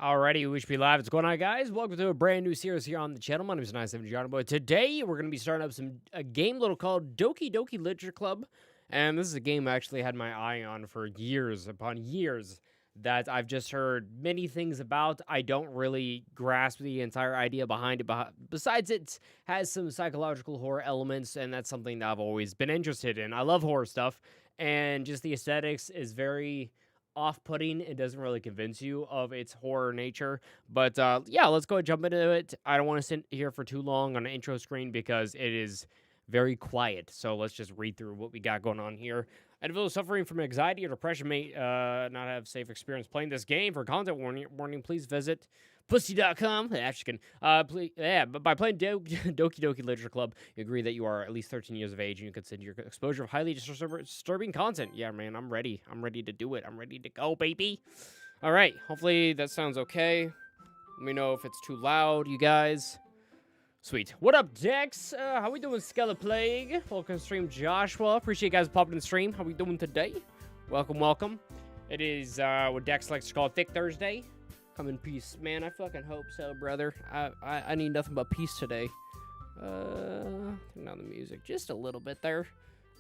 Alrighty, we should be live. What's going on, guys? Welcome to a brand new series here on the channel. My name is 97John. Today, we're going to be starting up a game little called Doki Literature Club. And this is a game I actually had my eye on for years upon years that I've just heard many things about. I don't really grasp the entire idea behind it. Besides, it has some psychological horror elements, and that's something that I've always been interested in. I love horror stuff, and just the aesthetics is very off-putting. It doesn't really convince you of its horror nature, but yeah, let's go and jump into it. I don't want to sit here for too long on an intro screen because it is very quiet, so let's just read through what we got going on here. Individuals suffering from anxiety or depression may not have safe experience playing this game. For content warning, please visit pussy.com. Please, but by playing Doki Literature Club, you agree that you are at least 13 years of age and you consider your exposure of highly disturbing content. Yeah, man, I'm ready. I'm ready to do it. I'm ready to go, baby. All right, hopefully that sounds okay. Let me know if it's too loud, you guys. Sweet. What up, Dex? How we doing, Skella Plague? Welcome to stream, Joshua. Appreciate you guys popping in the stream. How we doing today? Welcome, welcome. It is what Dex likes to call Thick Thursday. Come in peace. Man, I fucking hope so, brother. I need nothing but peace today. Turn down the music just a little bit there.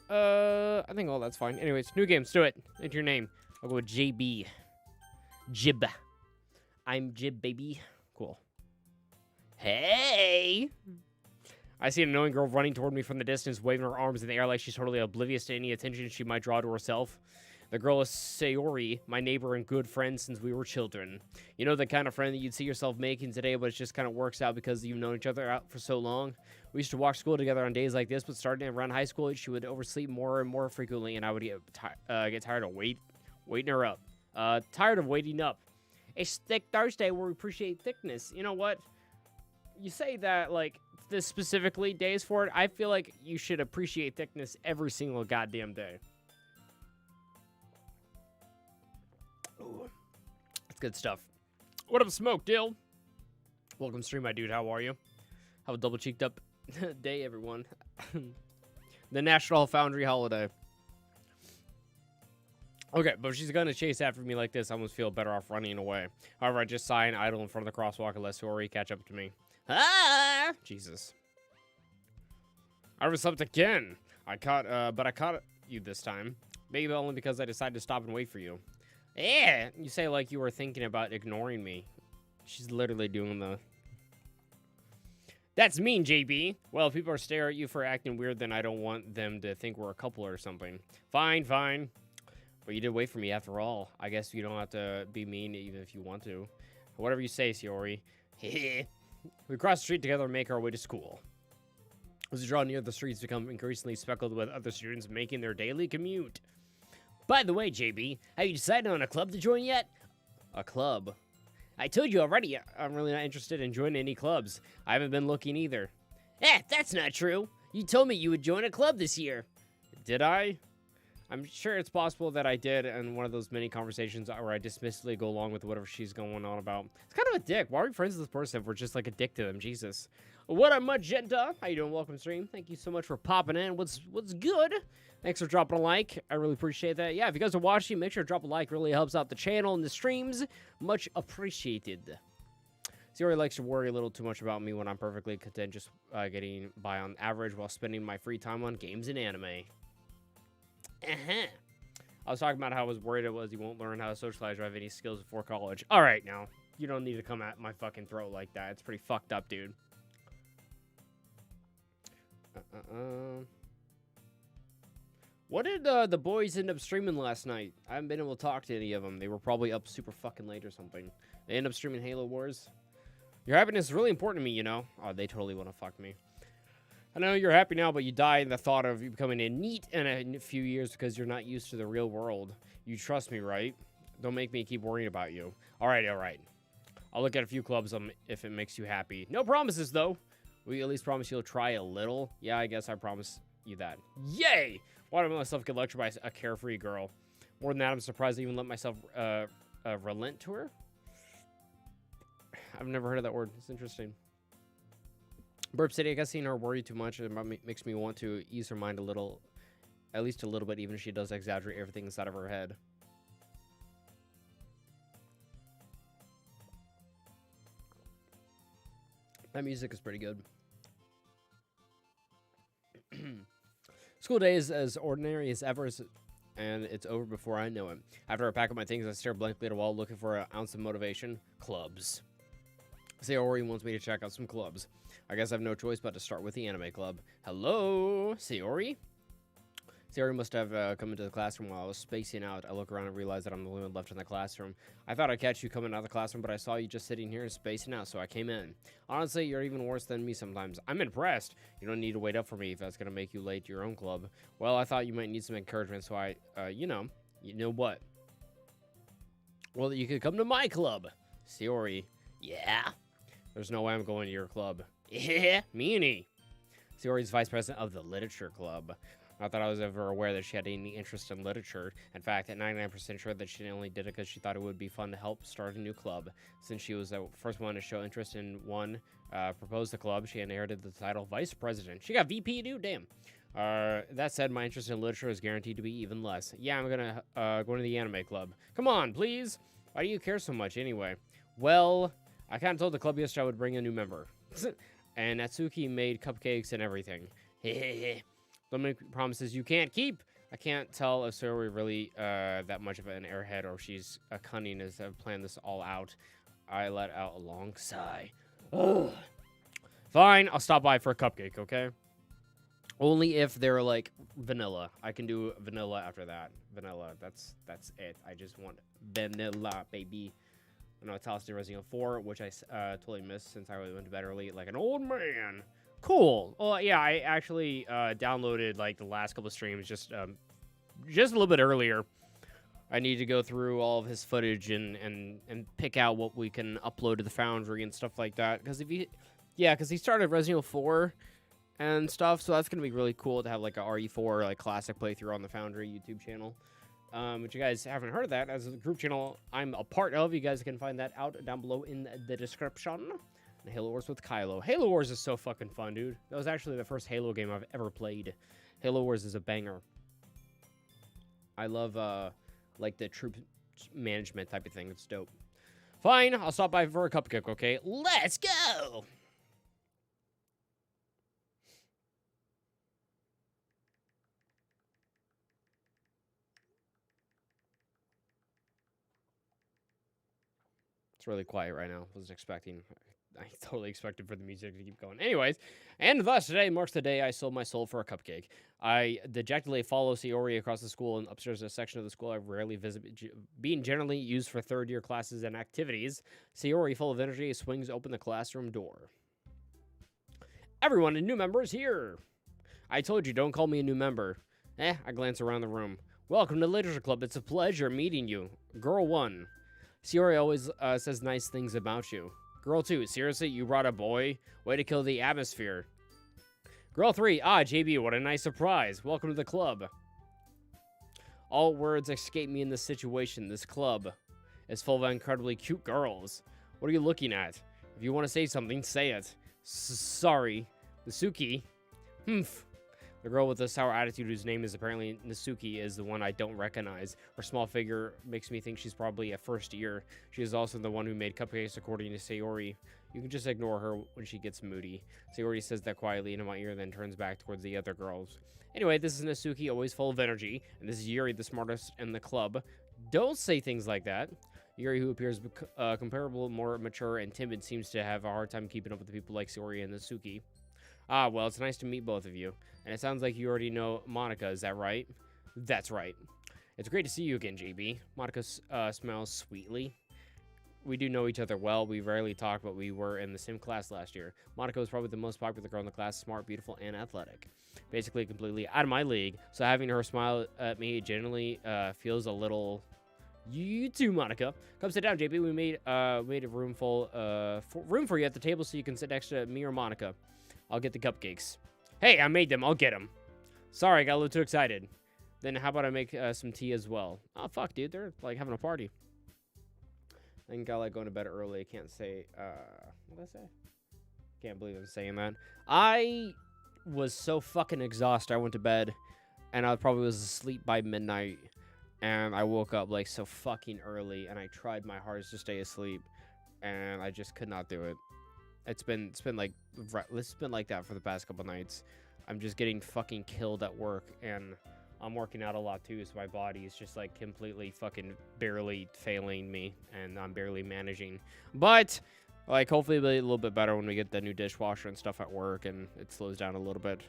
I think all that's fine. Anyways, new game. Let's do it. Enter your name. I'll go with JB. Jib. I'm Jib, baby. Cool. Hey! I see an annoying girl running toward me from the distance, waving her arms in the air like she's totally oblivious to any attention she might draw to herself. The girl is Sayori, my neighbor and good friend since we were children. You know, the kind of friend that you'd see yourself making today, but it just kind of works out because you've known each other out for so long. We used to walk school together on days like this, but starting around high school, she would oversleep more and more frequently, and I would get tired of waiting her up. Tired of waiting up. It's Thick Thursday where we appreciate thickness. You know what? You say that, like, this specifically, days for it, I feel like you should appreciate thickness every single goddamn day. Ooh, that's good stuff. What up, Smoke Dill? Welcome to stream, my dude. How are you? Have a double-cheeked up day, everyone. The National Foundry holiday. Okay, but if she's gonna chase after me like this, I almost feel better off running away. However, I just sigh and idle in front of the crosswalk unless Sayori catch up to me. Ah! Jesus. I overslept again. But I caught you this time. Maybe only because I decided to stop and wait for you. Yeah, you say like you were thinking about ignoring me. She's literally doing the... That's mean, JB. Well, if people are staring at you for acting weird, then I don't want them to think we're a couple or something. Fine, fine. But you did wait for me after all. I guess you don't have to be mean even if you want to. Whatever you say, Sayori. Hehe. We cross the street together and make our way to school. As we draw near, the streets become increasingly speckled with other students making their daily commute. By the way, JB, have you decided on a club to join yet? A club? I told you already, I'm really not interested in joining any clubs. I haven't been looking either. That's not true. You told me you would join a club this year. Did I? I'm sure it's possible that I did in one of those many conversations where I dismissively go along with whatever she's going on about. It's kind of a dick. Why are we friends with this person if we're just like a dick to them? Jesus. What up, Magenta? How you doing? Welcome stream. Thank you so much for popping in. What's good? Thanks for dropping a like. I really appreciate that. Yeah, if you guys are watching, make sure to drop a like. It really helps out the channel and the streams. Much appreciated. Sayori likes to worry a little too much about me when I'm perfectly content just getting by on average while spending my free time on games and anime. I was talking about how I was worried it was you won't learn how to socialize or have any skills before college. All right, now. You don't need to come at my fucking throat like that. It's pretty fucked up, dude. What did the boys end up streaming last night? I haven't been able to talk to any of them. They were probably up super fucking late or something. They end up streaming Halo Wars. Your happiness is really important to me, you know? Oh, they totally want to fuck me. I know you're happy now, but you die in the thought of you becoming a NEET in a few years because you're not used to the real world. You trust me, right? Don't make me keep worrying about you. All right, all right. I'll look at a few clubs if it makes you happy. No promises, though. Will you at least promise you'll try a little? Yeah, I guess I promise you that. Yay! Why did I let myself get lectured by a carefree girl? More than that, I'm surprised I even let myself relent to her. I've never heard of that word. It's interesting. Burp City, I guess seeing her worry too much makes me want to ease her mind a little, at least a little bit, even if she does exaggerate everything inside of her head. That music is pretty good. School day is as ordinary as ever, and it's over before I know it. After I pack up my things, I stare blankly at a wall looking for an ounce of motivation. Clubs. Sayori wants me to check out some clubs. I guess I have no choice but to start with the anime club. Hello, Sayori? Sayori must have come into the classroom while I was spacing out. I look around and realize that I'm the only one left in the classroom. I thought I'd catch you coming out of the classroom, but I saw you just sitting here and spacing out, so I came in. Honestly, you're even worse than me sometimes. I'm impressed. You don't need to wait up for me if that's going to make you late to your own club. Well, I thought you might need some encouragement, so you know what? Well, you could come to my club. Sayori, yeah. There's no way I'm going to your club. Yeah, meanie. Sayori's vice president of the literature club. Not that I was ever aware that she had any interest in literature. In fact, I'm 99% sure that she only did it because she thought it would be fun to help start a new club. Since she was the first one to show interest in one, propose the club, she inherited the title vice president. She got VP, dude, damn. That said, my interest in literature is guaranteed to be even less. Yeah, I'm gonna go to the anime club. Come on, please. Why do you care so much anyway? Well, I kind of told the club yesterday I would bring a new member. And Natsuki made cupcakes and everything. Hehehe. So many promises you can't keep. I can't tell if Sayori really that much of an airhead or she's cunning as to plan this all out. I let out a long sigh. Ugh. Fine, I'll stop by for a cupcake, okay? Only if they're like vanilla. I can do vanilla after that. Vanilla, that's it. I just want vanilla, baby. I know Talos did Resident Evil 4, which I totally missed since I went to bed early like an old man. Cool. Well, yeah, I actually downloaded like the last couple of streams just a little bit earlier. I need to go through all of his footage and pick out what we can upload to the Foundry and stuff like that. Because because he started Resident Evil 4 and stuff, so that's gonna be really cool to have like a RE4 like classic playthrough on the Foundry YouTube channel. But you guys haven't heard of that as a group channel I'm a part of. You guys can find that out down below in the description. And Halo Wars with Kylo. Halo Wars is so fucking fun, dude. That was actually the first Halo game I've ever played. Halo Wars is a banger. I love, like, the troop management type of thing. It's dope. Fine, I'll stop by for a cupcake, okay? Let's go! It's really quiet right now. I totally expected for the music to keep going. Anyways, and thus today marks the day I sold my soul for a cupcake. I dejectedly follow Sayori across the school and upstairs in a section of the school I rarely visit, being generally used for third-year classes and activities. Sayori, full of energy, swings open the classroom door. Everyone, a new member is here. I told you, don't call me a new member. I glance around the room. Welcome to Literature Club. It's a pleasure meeting you. Girl 1. Sayori always says nice things about you. Girl 2, seriously, you brought a boy? Way to kill the atmosphere. Girl 3, JB, what a nice surprise. Welcome to the club. All words escape me in this situation. This club is full of incredibly cute girls. What are you looking at? If you want to say something, say it. Sorry. Nasuki. Humph. The girl with the sour attitude whose name is apparently Nasuki is the one I don't recognize. Her small figure makes me think she's probably a first year. She is also the one who made cupcakes according to Sayori. You can just ignore her when she gets moody. Sayori says that quietly into my ear, then turns back towards the other girls. Anyway, this is Nasuki, always full of energy, and this is Yuri, the smartest in the club. Don't say things like that. Yuri, who appears comparable, more mature, and timid, seems to have a hard time keeping up with the people like Sayori and Nasuki. Well, it's nice to meet both of you. And it sounds like you already know Monica, is that right? That's right. It's great to see you again, JB. Monica smells sweetly. We do know each other well. We rarely talk, but we were in the same class last year. Monica was probably the most popular girl in the class, smart, beautiful, and athletic. Basically completely out of my league, so having her smile at me generally feels a little... You too, Monica. Come sit down, JB. We made a room for you at the table so you can sit next to me or Monica. I'll get the cupcakes. Hey, I made them. I'll get them. Sorry, I got a little too excited. Then how about I make some tea as well? Oh, fuck, dude. They're, like, having a party. I think I like going to bed early. I can't say, what did I say? Can't believe I'm saying that. I was so fucking exhausted. I went to bed, and I probably was asleep by midnight. And I woke up, like, so fucking early, and I tried my hardest to stay asleep. And I just could not do it. It's been like that for the past couple nights. I'm just getting fucking killed at work, and I'm working out a lot too, so my body is just like completely fucking barely failing me, and I'm barely managing. But like, hopefully it'll be a little bit better when we get the new dishwasher and stuff at work, and it slows down a little bit.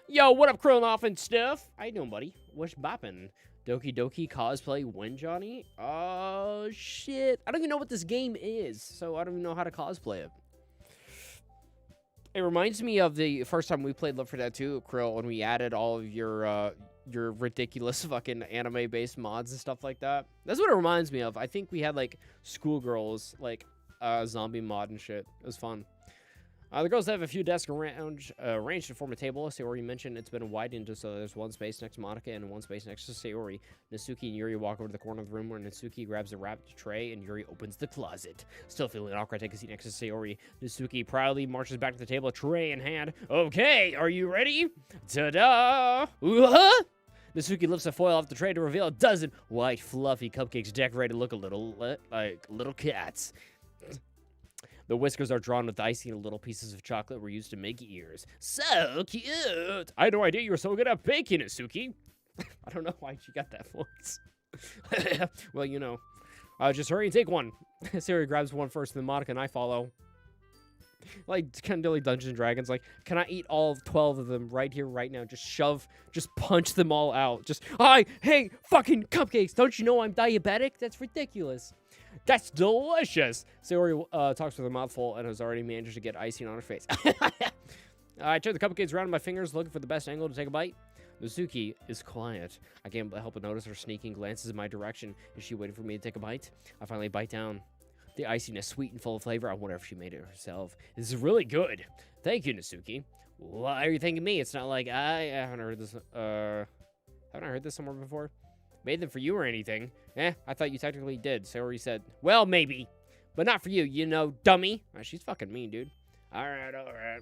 Yo, what up, Krillin off and stuff? How you doing, buddy? What's boppin'? Doki Doki cosplay win, Johnny? Oh, shit. I don't even know what this game is, so I don't even know how to cosplay it. It reminds me of the first time we played Left 4 Dead 2, Krill, when we added all of your ridiculous fucking anime-based mods and stuff like that. That's what it reminds me of. I think we had, like, schoolgirls, like, zombie mod and shit. It was fun. The girls have a few desks arranged to form a table. Sayori mentioned it's been widened so there's one space next to Monica and one space next to Sayori. Natsuki and Yuri walk over to the corner of the room where Natsuki grabs a wrapped tray and Yuri opens the closet. Still feeling awkward, take a seat next to Sayori. Natsuki proudly marches back to the table, tray in hand. Okay, are you ready? Ta-da! Natsuki lifts a foil off the tray to reveal a dozen white, fluffy cupcakes decorated to look a little like little cats. The whiskers are drawn with icing and little pieces of chocolate were used to make ears. So cute! I had no idea you were so good at baking, Natsuki. I don't know why she got that voice. Well, you know. Just hurry and take one. Sayori grabs one first, and then Monica and I follow. Like, kind of like Dungeons and Dragons. Like, can I eat all 12 of them right here, right now? Just punch them all out. Hey, fucking cupcakes! Don't you know I'm diabetic? That's ridiculous. That's delicious. Sayori talks with a mouthful and has already managed to get icing on her face. I turn the cupcakes around in my fingers, looking for the best angle to take a bite. Natsuki is quiet. I can't help but notice her sneaking glances in my direction. Is she waiting for me to take a bite? I finally bite down. The icing is sweet and full of flavor. I wonder if she made it herself. This is really good. Thank you, Natsuki. Why are you thanking me? It's not like I haven't heard this. Haven't I heard this somewhere before? Made them for you or anything? I thought you technically did. Sayori said, well, maybe. But not for you, you know, dummy. She's fucking mean, dude. All right.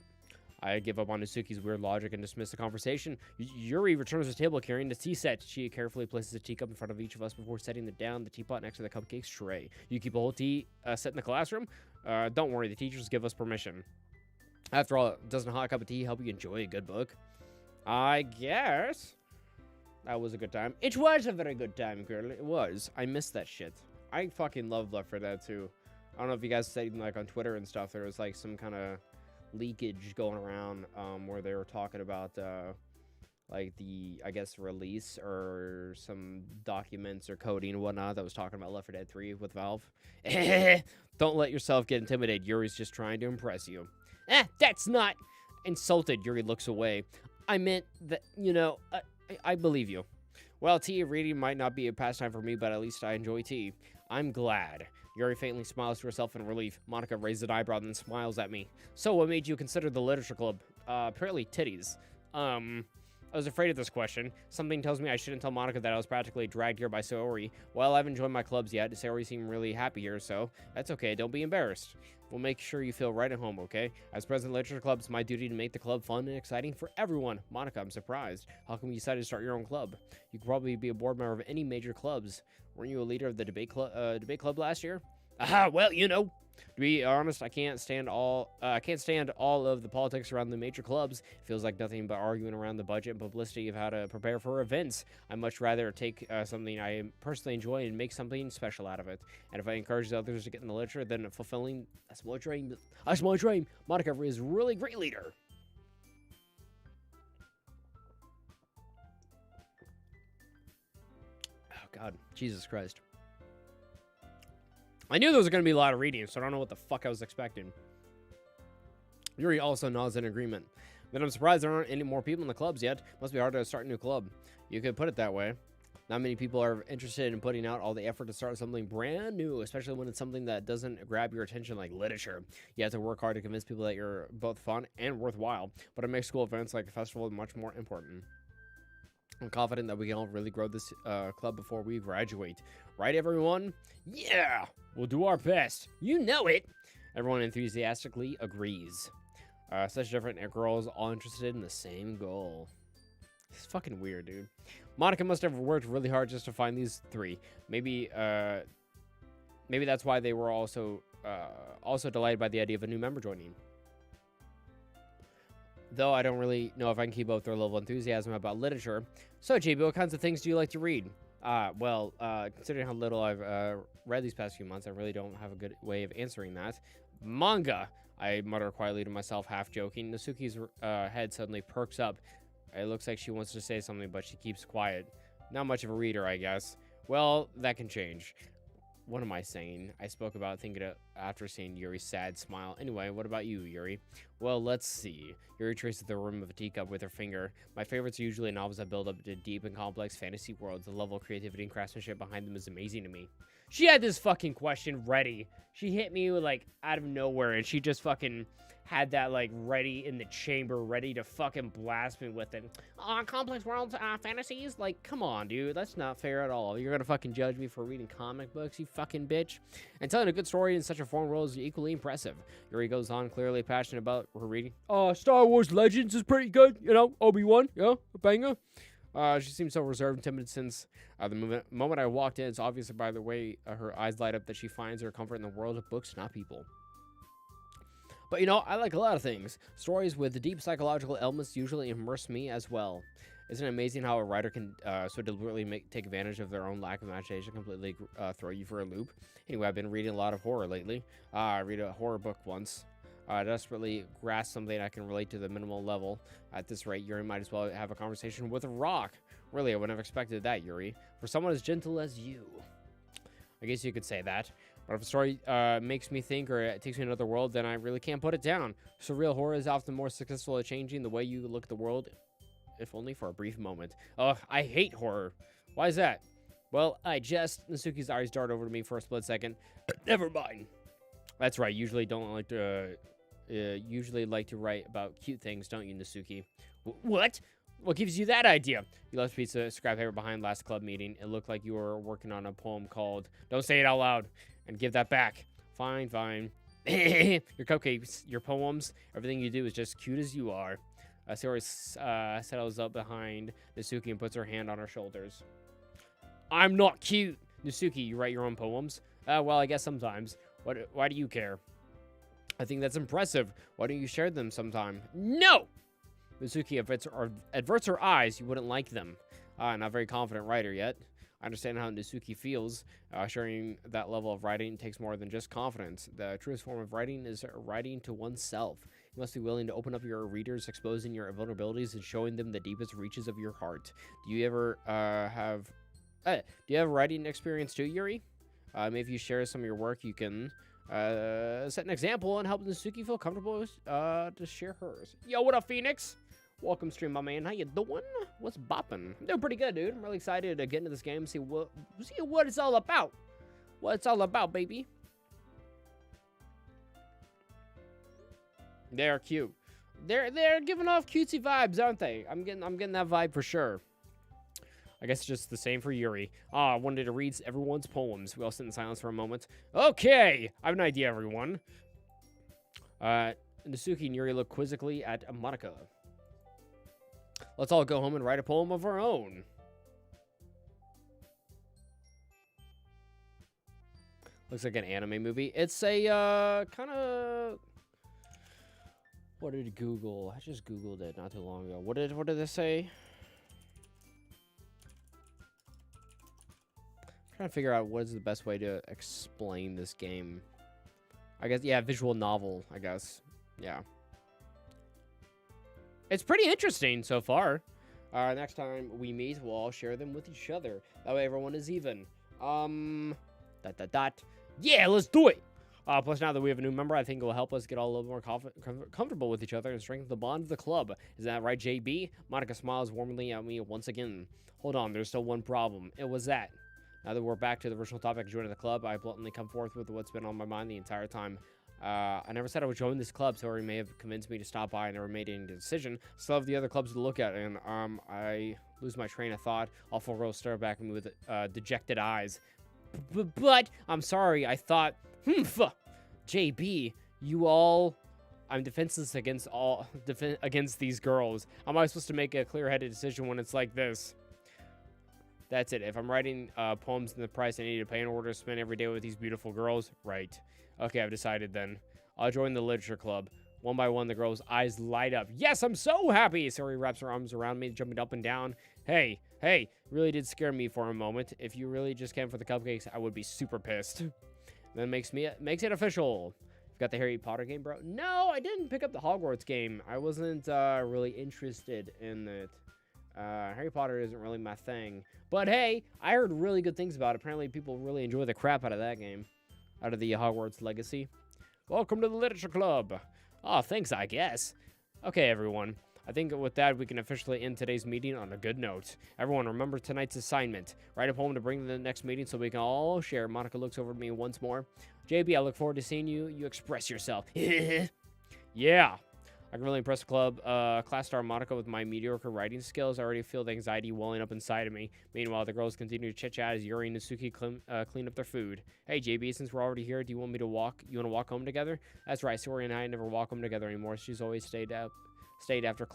I give up on Natsuki's weird logic and dismiss the conversation. Yuri returns to the table carrying the tea set. She carefully places a teacup in front of each of us before setting it down the teapot next to the cupcakes tray. You keep a whole tea set in the classroom? Don't worry, the teachers give us permission. After all, doesn't a hot cup of tea help you enjoy a good book? I guess. That was a good time. It was a very good time, girl. It was. I missed that shit. I fucking love Left 4 Dead 2. I don't know if you guys said, like, on Twitter and stuff, there was, like, some kind of leakage going around where they were talking about, like, the, I guess, release or some documents or coding and whatnot that was talking about Left 4 Dead 3 with Valve. Don't let yourself get intimidated. Yuri's just trying to impress you. That's not... Insulted, Yuri looks away. I meant that, you know... I believe you. Well, tea reading might not be a pastime for me, but at least I enjoy tea. I'm glad. Yuri faintly smiles to herself in relief. Monica raises an eyebrow and then smiles at me. So, what made you consider the literature club? Apparently titties. I was afraid of this question. Something tells me I shouldn't tell Monica that I was practically dragged here by Sayori. Well, I haven't joined my clubs yet. Sayori seemed really happy here, so that's okay. Don't be embarrassed. We'll make sure you feel right at home, okay? As president of Literature Club, it's my duty to make the club fun and exciting for everyone. Monica, I'm surprised. How come you decided to start your own club? You could probably be a board member of any major clubs. Weren't you a leader of the debate club last year? Well, you know, to be honest, I can't stand all of the politics around the major clubs. It feels like nothing but arguing around the budget and publicity of how to prepare for events. I'd much rather take something I personally enjoy and make something special out of it. And if I encourage others to get in the literature, then fulfilling, that's my dream. That's my dream. Monica is a really great leader. Oh, God. Jesus Christ. I knew there was going to be a lot of reading, so I don't know what the fuck I was expecting. Yuri also nods in agreement. Then I'm surprised there aren't any more people in the clubs yet. Must be hard to start a new club. You could put it that way. Not many people are interested in putting out all the effort to start something brand new, especially when it's something that doesn't grab your attention like literature. You have to work hard to convince people that you're both fun and worthwhile, but it makes school events like a festival much more important. I'm confident that we can all really grow this club before we graduate. Right, everyone? Yeah! We'll do our best. You know it! Everyone enthusiastically agrees. Such different girls all interested in the same goal. It's fucking weird, dude. Monica must have worked really hard just to find these three. Maybe that's why they were also delighted by the idea of a new member joining. though I don't really know if I can keep up their level of enthusiasm about literature. So, JB, what kinds of things do you like to read? Well, considering how little I've read these past few months, I really don't have a good way of answering that. Manga, I mutter quietly to myself, half joking. Nasuki's head suddenly perks up. It looks like she wants to say something, but she keeps quiet. Not much of a reader, I guess. Well, that can change. What am I saying? I spoke about thinking after seeing Yuri's sad smile. Anyway, what about you, Yuri? Well, let's see. Yuri traces the rim of a teacup with her finger. My favorites are usually novels that build up to deep and complex fantasy worlds. The level of creativity and craftsmanship behind them is amazing to me. She had this fucking question ready. She hit me with, like, out of nowhere, and she just fucking had that, like, ready in the chamber, ready to fucking blast me with it. Complex worlds, fantasies? Like, come on, dude. That's not fair at all. You're gonna fucking judge me for reading comic books, you fucking bitch? And telling a good story in such a foreign world is equally impressive. Yuri goes on, clearly passionate about her reading. Star Wars Legends is pretty good, you know, Obi-Wan, yeah, a banger. She seems so reserved and timid since the moment I walked in. It's obvious by the way her eyes light up that she finds her comfort in the world of books, not people. But, you know, I like a lot of things. Stories with deep psychological elements usually immerse me as well. Isn't it amazing how a writer can so deliberately take advantage of their own lack of imagination, completely throw you for a loop? Anyway, I've been reading a lot of horror lately. I read a horror book once. Desperately grasp something I can relate to the minimal level. At this rate, Yuri might as well have a conversation with a rock. Really, I wouldn't have expected that, Yuri. For someone as gentle as you. I guess you could say that. But if a story makes me think or it takes me to another world, then I really can't put it down. Surreal horror is often more successful at changing the way you look at the world, if only for a brief moment. Ugh, I hate horror. Why is that? Well, Nasuki's eyes dart over to me for a split second. Never mind. That's right, usually like to write about cute things, don't you, Nasuki? What? What gives you that idea? You left a piece of scrap paper behind last club meeting. It looked like you were working on a poem called Don't Say It Out Loud. And give that back. Fine, fine. Your cupcakes, your poems, everything you do is just cute as you are. Sayori settles up behind Nasuki and puts her hand on her shoulders. I'm not cute. Nasuki, you write your own poems? Well, I guess sometimes. Why do you care? I think that's impressive. Why don't you share them sometime? No! Nasuki averts her eyes. You wouldn't like them. Not a very confident writer yet. I understand how Nasuki feels. Sharing that level of writing takes more than just confidence. The truest form of writing is writing to oneself. You must be willing to open up your readers, exposing your vulnerabilities and showing them the deepest reaches of your heart. Do you ever have writing experience too, Yuri? Maybe if you share some of your work, you can set an example and help Nasuki feel comfortable to share hers. Yo, what up, Phoenix? Welcome, stream, my man. How you doing? What's bopping? I'm doing pretty good, dude. I'm really excited to get into this game, see what it's all about. What it's all about, baby. They're cute. They're giving off cutesy vibes, aren't they? I'm getting that vibe for sure. I guess it's just the same for Yuri. I wanted to read everyone's poems. We all sit in silence for a moment. Okay, I have an idea, everyone. Nasuki and Yuri look quizzically at Monica. Let's all go home and write a poem of our own. Looks like an anime movie. It's a kind of. What did Google? I just Googled it not too long ago. What did it say? I'm trying to figure out what is the best way to explain this game. I guess, yeah, visual novel, I guess. Yeah. It's pretty interesting so far. Next time we meet, we'll all share them with each other. That way everyone is even. Yeah, let's do it! Plus, now that we have a new member, I think it will help us get all a little more comfortable with each other and strengthen the bond of the club. Is that right, JB? Monica smiles warmly at me once again. Hold on, there's still one problem. It was that. Now that we're back to the original topic of joining the club, I bluntly come forth with what's been on my mind the entire time. I never said I would join this club, so he may have convinced me to stop by. I never made any decision. Still have the other clubs to look at, and I lose my train of thought. All four girls stare back at me with dejected eyes. But I'm sorry. I thought, JB, you all. I'm defenseless against against these girls. How am I supposed to make a clear-headed decision when it's like this? That's it. If I'm writing poems in the price I need to pay in order to spend every day with these beautiful girls, right? Okay, I've decided then. I'll join the literature club. One by one, the girl's eyes light up. Yes, I'm so happy. Sayori wraps her arms around me, jumping up and down. Hey, really did scare me for a moment. If you really just came for the cupcakes, I would be super pissed. Then makes it official. You got the Harry Potter game, bro? No, I didn't pick up the Hogwarts game. I wasn't really interested in it. Harry Potter isn't really my thing. But hey, I heard really good things about it. Apparently, people really enjoy the crap out of that game. Out of the Hogwarts Legacy. Welcome to the Literature Club. Oh, thanks, I guess. Okay, everyone. I think with that, we can officially end today's meeting on a good note. Everyone, remember tonight's assignment. Write a poem to bring to the next meeting so we can all share. Monica looks over at me once more. JB, I look forward to seeing you. You express yourself. Yeah. I can really impress the club. Class star Monica with my mediocre writing skills. I already feel the anxiety welling up inside of me. Meanwhile, the girls continue to chit-chat as Yuri and Natsuki clean up their food. Hey, JB, since we're already here, do you want me to walk? You want to walk home together? That's right. Sori and I never walk home together anymore. She's always stayed after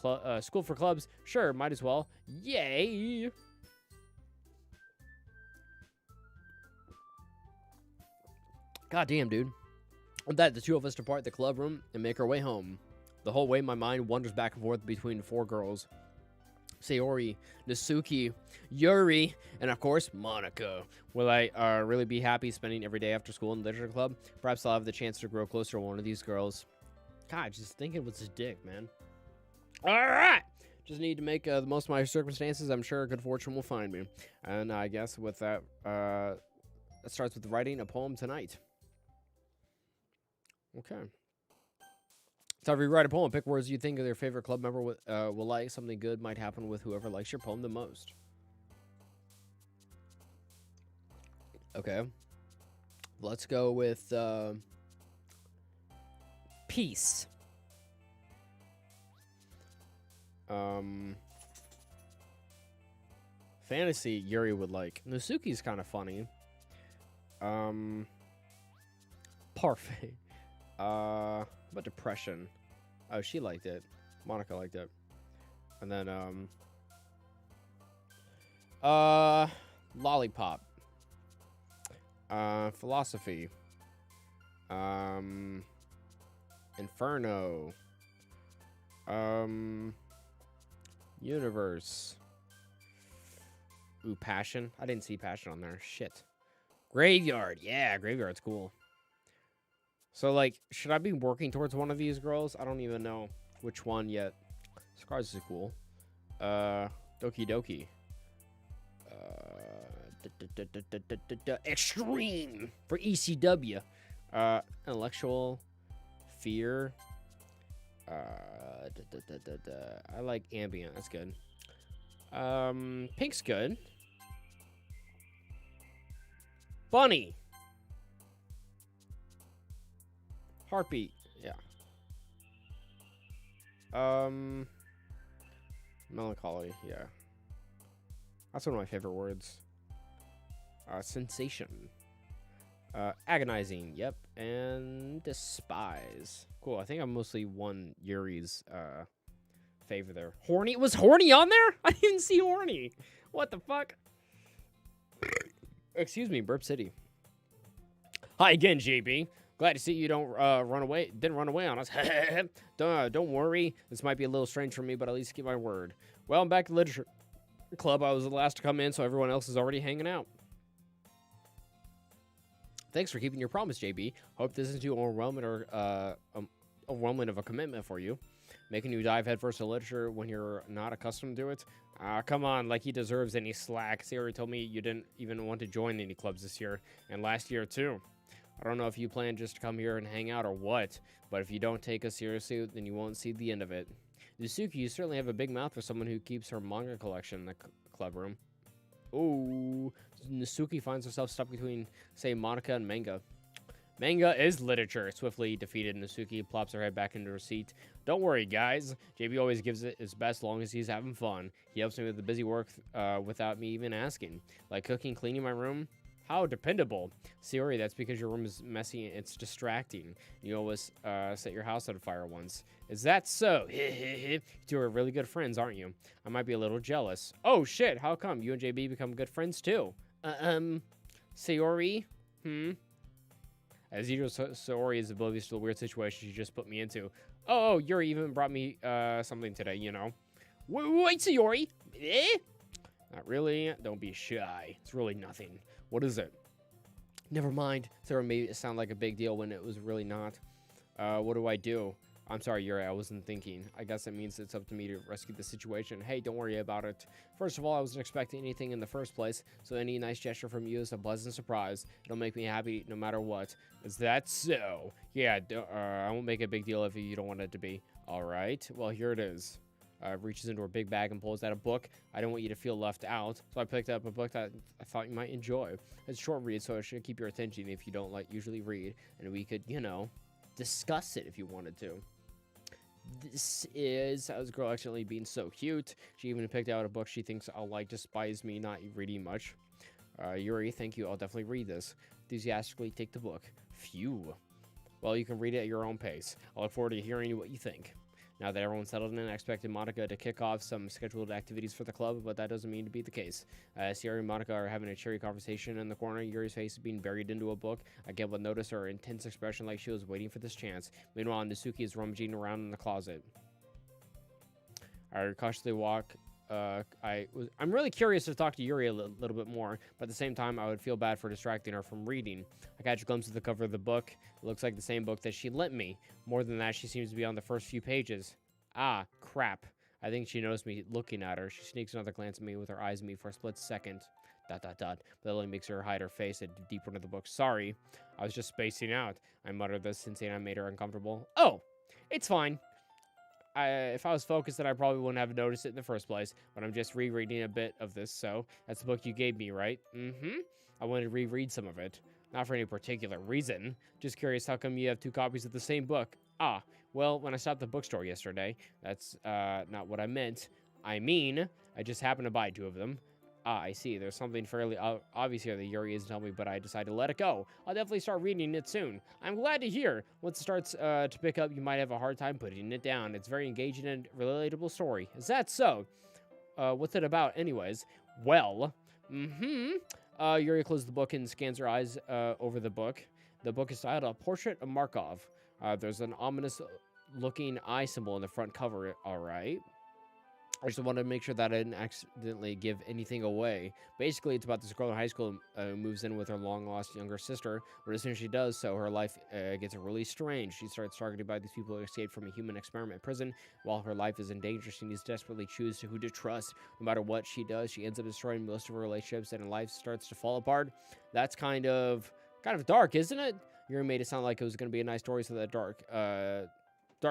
school for clubs. Sure, might as well. Yay! God damn, dude. With that, the two of us depart the club room and make our way home. The whole way, my mind wanders back and forth between four girls. Sayori, Natsuki, Yuri, and of course, Monica. Will I really be happy spending every day after school in the literature club? Perhaps I'll have the chance to grow closer to one of these girls. God, just thinking what's his dick, man. Alright! Just need to make the most of my circumstances. I'm sure good fortune will find me. And I guess with that, it starts with writing a poem tonight. Okay. So if you write a poem, pick words you think of their favorite club member will like. Something good might happen with whoever likes your poem the most. Okay. Let's go with peace. Fantasy Yuri would like. Natsuki's kind of funny. Parfait. But depression. Oh, she liked it. Monica liked it. And then, lollipop. Philosophy. Inferno. Universe. Ooh, passion. I didn't see passion on there. Shit. Graveyard. Yeah, graveyard's cool. So, like, should I be working towards one of these girls? I don't even know which one yet. Scars is cool. Doki Doki. Extreme for ECW. Intellectual. Fear. I like ambient. That's good. Pink's good. Bunny. Heartbeat. Yeah. Melancholy. Yeah. That's one of my favorite words. Sensation. Agonizing. Yep. And despise. Cool. I think I mostly won Yuri's favor there. Horny? Was horny on there? I didn't see horny. What the fuck? Excuse me, Burp City. Hi again, JB. Glad to see you didn't run away on us. Don't worry. This might be a little strange for me, but at least keep my word. Well, I'm back at the Literature Club. I was the last to come in, so everyone else is already hanging out. Thanks for keeping your promise, JB. Hope this isn't too overwhelming of a commitment for you. Making you dive headfirst into literature when you're not accustomed to it. Come on, like he deserves any slack. Sayori told me you didn't even want to join any clubs this year, and last year too. I don't know if you plan just to come here and hang out or what, but if you don't take us seriously, then you won't see the end of it. Natsuki, you certainly have a big mouth for someone who keeps her manga collection in the club room. Ooh, Natsuki finds herself stuck between, say, Monica and manga. Manga is literature. Swiftly defeated, Natsuki plops her head back into her seat. Don't worry, guys. JB always gives it his best as long as he's having fun. He helps me with the busy work without me even asking. Like cooking, cleaning my room. How dependable. Sayori, that's because your room is messy and it's distracting. You always set your house on fire once. Is that so? You two are really good friends, aren't you? I might be a little jealous. Oh, shit. How come? You and JB become good friends, too? Sayori? as Sori is oblivious to the weird situation she just put me into. Oh, Yuri even brought me something today, you know. Wait, Sayori! Eh? Not really. Don't be shy. It's really nothing. What is it? Never mind. Sarah made it sound like a big deal when it was really not. What do I do? I'm sorry, Yuri, I wasn't thinking. I guess it means it's up to me to rescue the situation. Hey, don't worry about it. First of all, I wasn't expecting anything in the first place, so any nice gesture from you is a pleasant surprise. It'll make me happy no matter what. Is that so? Yeah, I won't make a big deal if you don't want it to be. All right, well, here it is. Reaches into her big bag and pulls out a book. I don't want you to feel left out, so I picked up a book that I thought you might enjoy. It's a short read, so it should keep your attention if you don't usually read, and we could, you know, discuss it if you wanted to. This is how this girl accidentally being so cute. She even picked out a book she thinks I'll like, despise me not reading much. Yuri, thank you. I'll definitely read this. Enthusiastically take the book. Phew. Well, you can read it at your own pace. I look forward to hearing what you think. Now that everyone's settled in, I expected Monica to kick off some scheduled activities for the club, but that doesn't mean to be the case. Sierra and Monica are having a cheery conversation in the corner. Yuri's face is being buried into a book. I can't but notice her intense expression like she was waiting for this chance. Meanwhile, Natsuki is rummaging around in the closet. I cautiously walk. I'm really curious to talk to Yuri a little bit more, but at the same time, I would feel bad for distracting her from reading. I catch a glimpse of the cover of the book. It looks like the same book that she lent me. More than that, she seems to be on the first few pages. Ah, crap. I think she noticed me looking at her. She sneaks another glance at me with her eyes on me for a split second. ... But that only makes her hide her face and deeper into the book. Sorry, I was just spacing out. I muttered this, sensing I made her uncomfortable. Oh, it's fine. If I was focused, then I probably wouldn't have noticed it in the first place, but I'm just rereading a bit of this, so that's the book you gave me, right? Mm-hmm. I wanted to reread some of it. Not for any particular reason. Just curious, how come you have two copies of the same book? Ah, well, when I stopped at the bookstore yesterday, that's not what I meant. I mean, I just happened to buy two of them. Ah, I see. There's something fairly obvious here that Yuri isn't telling me, but I decided to let it go. I'll definitely start reading it soon. I'm glad to hear. Once it starts to pick up, you might have a hard time putting it down. It's a very engaging and relatable story. Is that so? What's it about anyways? Well, Yuri closes the book and scans her eyes over the book. The book is titled A Portrait of Markov. There's an ominous-looking eye symbol in the front cover. All right. I just wanted to make sure that I didn't accidentally give anything away. Basically, it's about this girl in high school who moves in with her long-lost younger sister, but as soon as she does so, her life gets really strange. She starts targeted by these people who escaped from a human experiment prison. While her life is in danger, she needs to desperately choose who to trust. No matter what she does, she ends up destroying most of her relationships, and her life starts to fall apart. That's kind of dark, isn't it? You made it sound like it was going to be a nice story, so that dark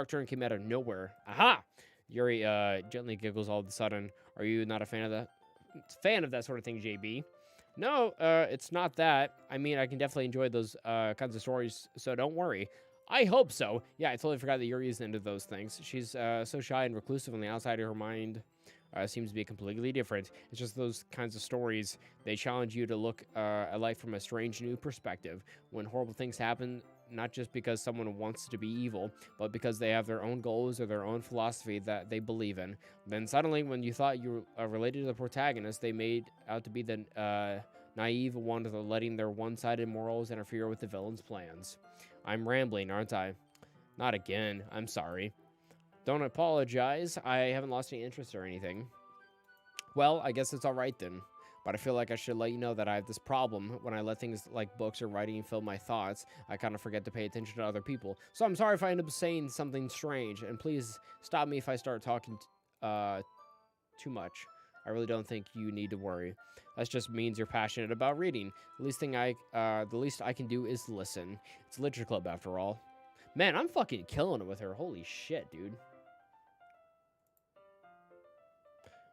turn came out of nowhere. Aha! Yuri gently giggles all of a sudden. Are you not a fan of that? Fan of that sort of thing, JB? No, it's not that. I mean, I can definitely enjoy those kinds of stories, so don't worry. I hope so. Yeah, I totally forgot that Yuri is into those things. She's so shy and reclusive on the outside of her mind. Seems to be completely different. It's just those kinds of stories. They challenge you to look at life from a strange new perspective. When horrible things happen, not just because someone wants to be evil, but because they have their own goals or their own philosophy that they believe in. Then suddenly, when you thought you were related to the protagonist, they made out to be the naive one letting their one-sided morals interfere with the villain's plans. I'm rambling, aren't I? Not again. I'm sorry. Don't apologize. I haven't lost any interest or anything. Well, I guess it's all right then. But I feel like I should let you know that I have this problem. When I let things like books or writing fill my thoughts, I kind of forget to pay attention to other people. So I'm sorry if I end up saying something strange. And please stop me if I start talking too much. I really don't think you need to worry. That just means you're passionate about reading. The least I can do is listen. It's a literature club after all. Man, I'm fucking killing it with her. Holy shit, dude.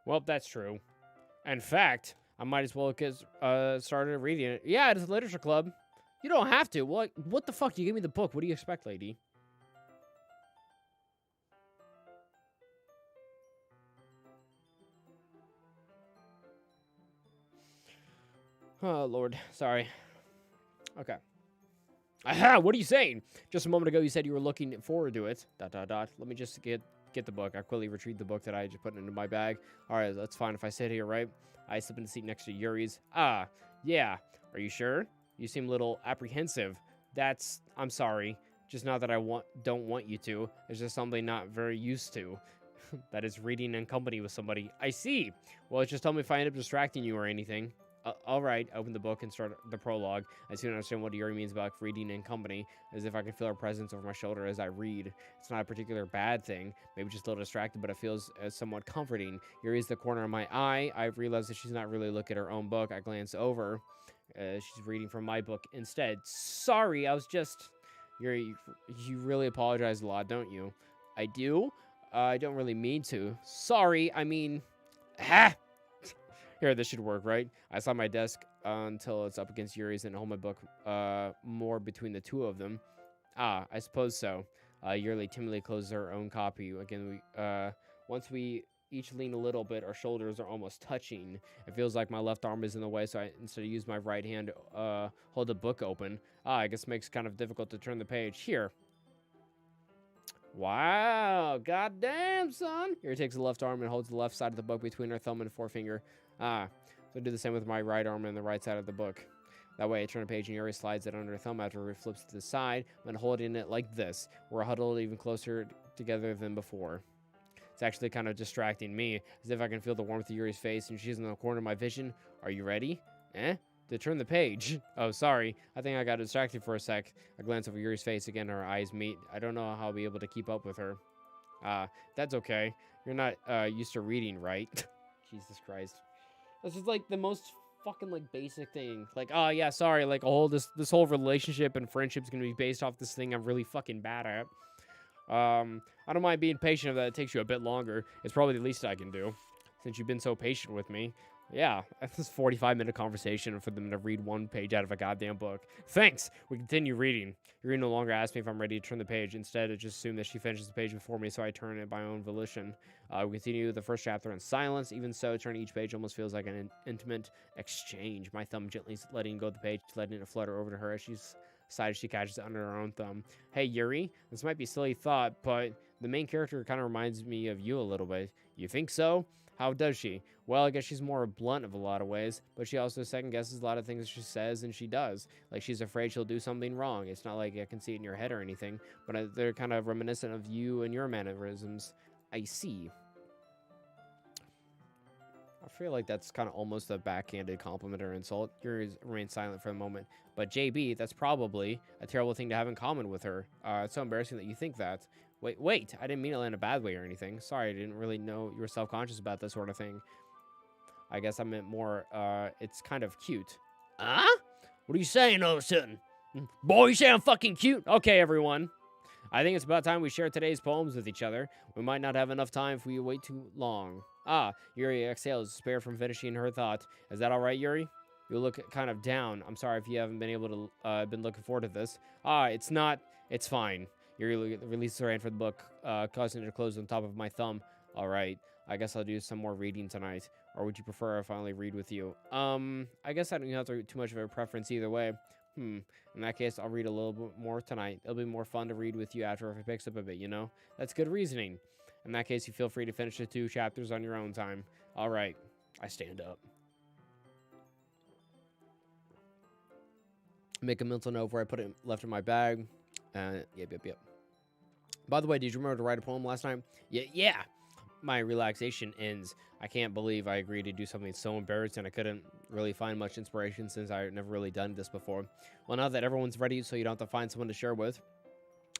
Well, that's true. In fact, I might as well get started reading it. Yeah, it's a literature club. You don't have to. What the fuck? You gave me the book. What do you expect, lady? Oh, Lord. Sorry. Okay. Aha! What are you saying? Just a moment ago, you said you were looking forward to it. ... Let me just get the book. I quickly retrieved the book that I just put into my bag. All right, that's fine if I sit here, right? I slip in the seat next to Yuri's. Ah, yeah. Are you sure? You seem a little apprehensive. I'm sorry. Just not that I don't want you to. It's just something not very used to. That is reading in company with somebody. I see. Well, just tell me if I end up distracting you or anything. All right, open the book and start the prologue. I soon understand what Yuri means about reading in company, as if I can feel her presence over my shoulder as I read. It's not a particular bad thing, maybe just a little distracted, but it feels somewhat comforting. Yuri is the corner of my eye. I realize that she's not really looking at her own book. I glance over. She's reading from my book instead. Sorry, I was just... Yuri, you really apologize a lot, don't you? I do? I don't really mean to. Sorry, I mean... Ha! Here, this should work, right? I saw my desk until it's up against Yuri's and hold my book more between the two of them. Ah, I suppose so. Yuri timidly closes her own copy. Again, once we each lean a little bit, our shoulders are almost touching. It feels like my left arm is in the way, so I instead of use my right hand, hold the book open. Ah, I guess it makes it kind of difficult to turn the page. Here. Wow, goddamn, son. Yuri takes the left arm and holds the left side of the book between her thumb and forefinger. Ah, so I do the same with my right arm and the right side of the book. That way, I turn a page and Yuri slides it under her thumb after it flips to the side. I'm going to hold it like this. We're huddled even closer together than before. It's actually kind of distracting me, as if I can feel the warmth of Yuri's face and she's in the corner of my vision. Are you ready? To turn the page. Oh, sorry. I think I got distracted for a sec. I glance over Yuri's face again. Our eyes meet. I don't know how I'll be able to keep up with her. That's okay. You're not used to reading, right? Jesus Christ. This is like the most fucking like basic thing. Like, oh yeah, sorry. Like, this whole relationship and friendship is gonna be based off this thing I'm really fucking bad at. I don't mind being patient if that takes you a bit longer. It's probably the least I can do, since you've been so patient with me. Yeah, that's this 45-minute conversation for them to read one page out of a goddamn book. Thanks! We continue reading. Yuri no longer asks me if I'm ready to turn the page. Instead, I just assume that she finishes the page before me, so I turn it by my own volition. We continue the first chapter in silence. Even so, turning each page almost feels like an intimate exchange. My thumb gently letting go of the page, letting it flutter over to her as she's decided she catches it under her own thumb. Hey, Yuri, this might be a silly thought, but the main character kind of reminds me of you a little bit. You think so? How does she? Well, I guess she's more blunt of a lot of ways, but she also second-guesses a lot of things she says and she does. Like, she's afraid she'll do something wrong. It's not like I can see it in your head or anything, but they're kind of reminiscent of you and your mannerisms. I see. I feel like that's kind of almost a backhanded compliment or insult. Yuri remains silent for a moment. But JB, that's probably a terrible thing to have in common with her. It's so embarrassing that you think that. Wait, I didn't mean it in a bad way or anything. Sorry, I didn't really know you were self-conscious about this sort of thing. I guess I meant more, it's kind of cute. Huh? What are you saying all of a sudden? Boy, you say I'm fucking cute? Okay, everyone. I think it's about time we share today's poems with each other. We might not have enough time if we wait too long. Yuri exhales, spared from finishing her thought. Is that all right, Yuri? You look kind of down. I'm sorry if you haven't been able to, been looking forward to this. It's not. It's fine. Yuri releases her hand from the book, causing it to close on top of my thumb. All right. I guess I'll do some more reading tonight. Or would you prefer I finally read with you? I guess I don't have too much of a preference either way. In that case, I'll read a little bit more tonight. It'll be more fun to read with you after if it picks up a bit, you know? That's good reasoning. In that case, you feel free to finish the 2 chapters on your own time. All right. I stand up. Make a mental note where I put it left in my bag. Yep. By the way, did you remember to write a poem last night? Yeah. My relaxation ends. I can't believe I agreed to do something so embarrassing. I couldn't really find much inspiration since I've never really done this before. Well, now that everyone's ready, so you don't have to find someone to share with.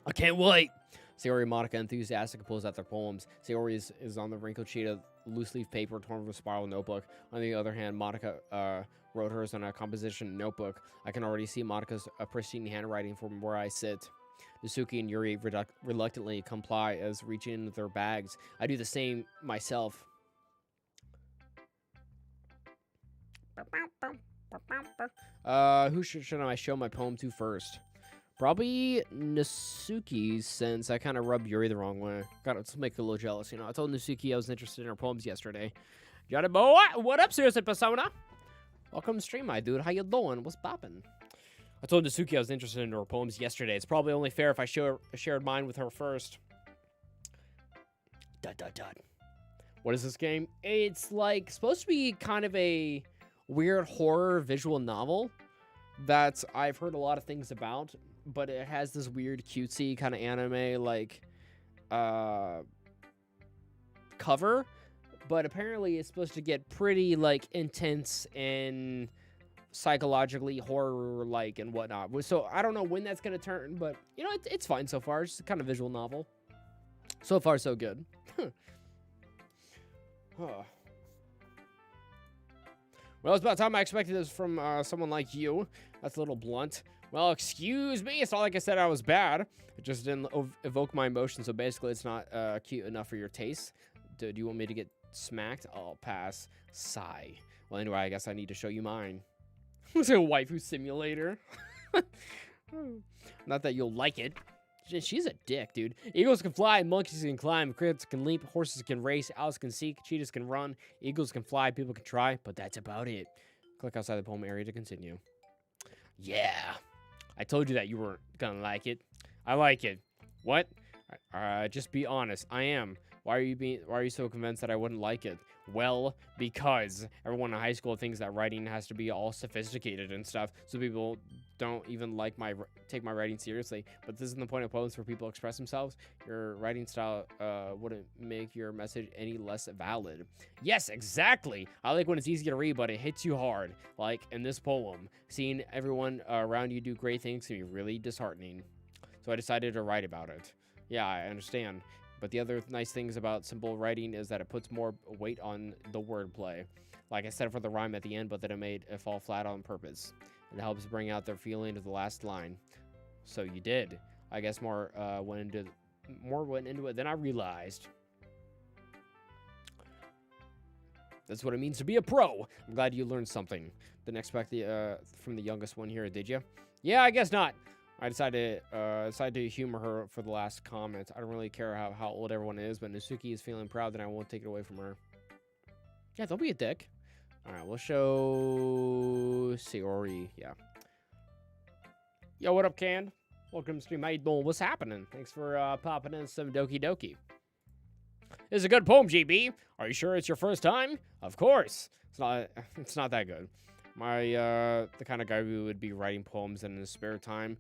I can't wait. Sayori and Monica enthusiastically pulls out their poems. Sayori is on the wrinkled sheet of loose leaf paper torn from a spiral notebook. On the other hand, Monica wrote hers on a composition notebook. I can already see Monica's pristine handwriting from where I sit. Nasuki and Yuri reluctantly comply as reaching into their bags. I do the same myself. Who should I show my poem to first? Probably Nasuki, since I kind of rubbed Yuri the wrong way. Got to make her a little jealous, you know. I told Nasuki I was interested in her poems yesterday. Johnny boy, what up, Seriously Persona? Welcome to stream, my dude. How you doing? What's poppin'? I told Nasuki I was interested in her poems yesterday. It's probably only fair if I shared mine with her first. What is this game? It's like supposed to be kind of a weird horror visual novel that I've heard a lot of things about. but it has this weird cutesy kind of anime like cover. But apparently it's supposed to get pretty like intense and psychologically horror like and whatnot. So I don't know when that's gonna turn, but you know it's fine so far. It's just a kind of visual novel. So far so good. Huh. Well, it's about time I expected this from someone like you. That's a little blunt. Well, excuse me. It's not like I said I was bad. It just didn't evoke my emotions. So basically, it's not cute enough for your taste. Do you want me to get smacked? I'll pass. Sigh. Well, anyway, I guess I need to show you mine. It's a waifu simulator. Not that you'll like it. She's a dick, dude. Eagles can fly, monkeys can climb, crickets can leap, horses can race, owls can seek, cheetahs can run, eagles can fly, people can try, but that's about it. Click outside the poem area to continue. Yeah. I told you that you weren't gonna like it. I like it. What? Just be honest. I am. Why are you so convinced that I wouldn't like it? Well, because everyone in high school thinks that writing has to be all sophisticated and stuff, so people don't even take my writing seriously. But this isn't the point of poems for people to express themselves. Your writing style wouldn't make your message any less valid. Yes, exactly. I like when it's easy to read, but it hits you hard. Like in this poem, seeing everyone around you do great things can be really disheartening. So I decided to write about it. Yeah, I understand. But the other nice things about simple writing is that it puts more weight on the wordplay. Like I said for the rhyme at the end, but then it made it fall flat on purpose. It helps bring out their feeling to the last line. So you did. I guess more went into it than I realized. That's what it means to be a pro. I'm glad you learned something. Didn't expect from the youngest one here, did you? Yeah, I guess not. I decided to humor her for the last comment. I don't really care how old everyone is, but Nasuki is feeling proud, then I won't take it away from her. Yeah, don't be a dick. All right, we'll show Sayori. Yeah. Yo, what up, Canned? Welcome to stream. How you doing? What's happening? Thanks for popping in some Doki Doki. This is a good poem, GB. Are you sure it's your first time? Of course. It's not that good. The kind of guy who would be writing poems in his spare time.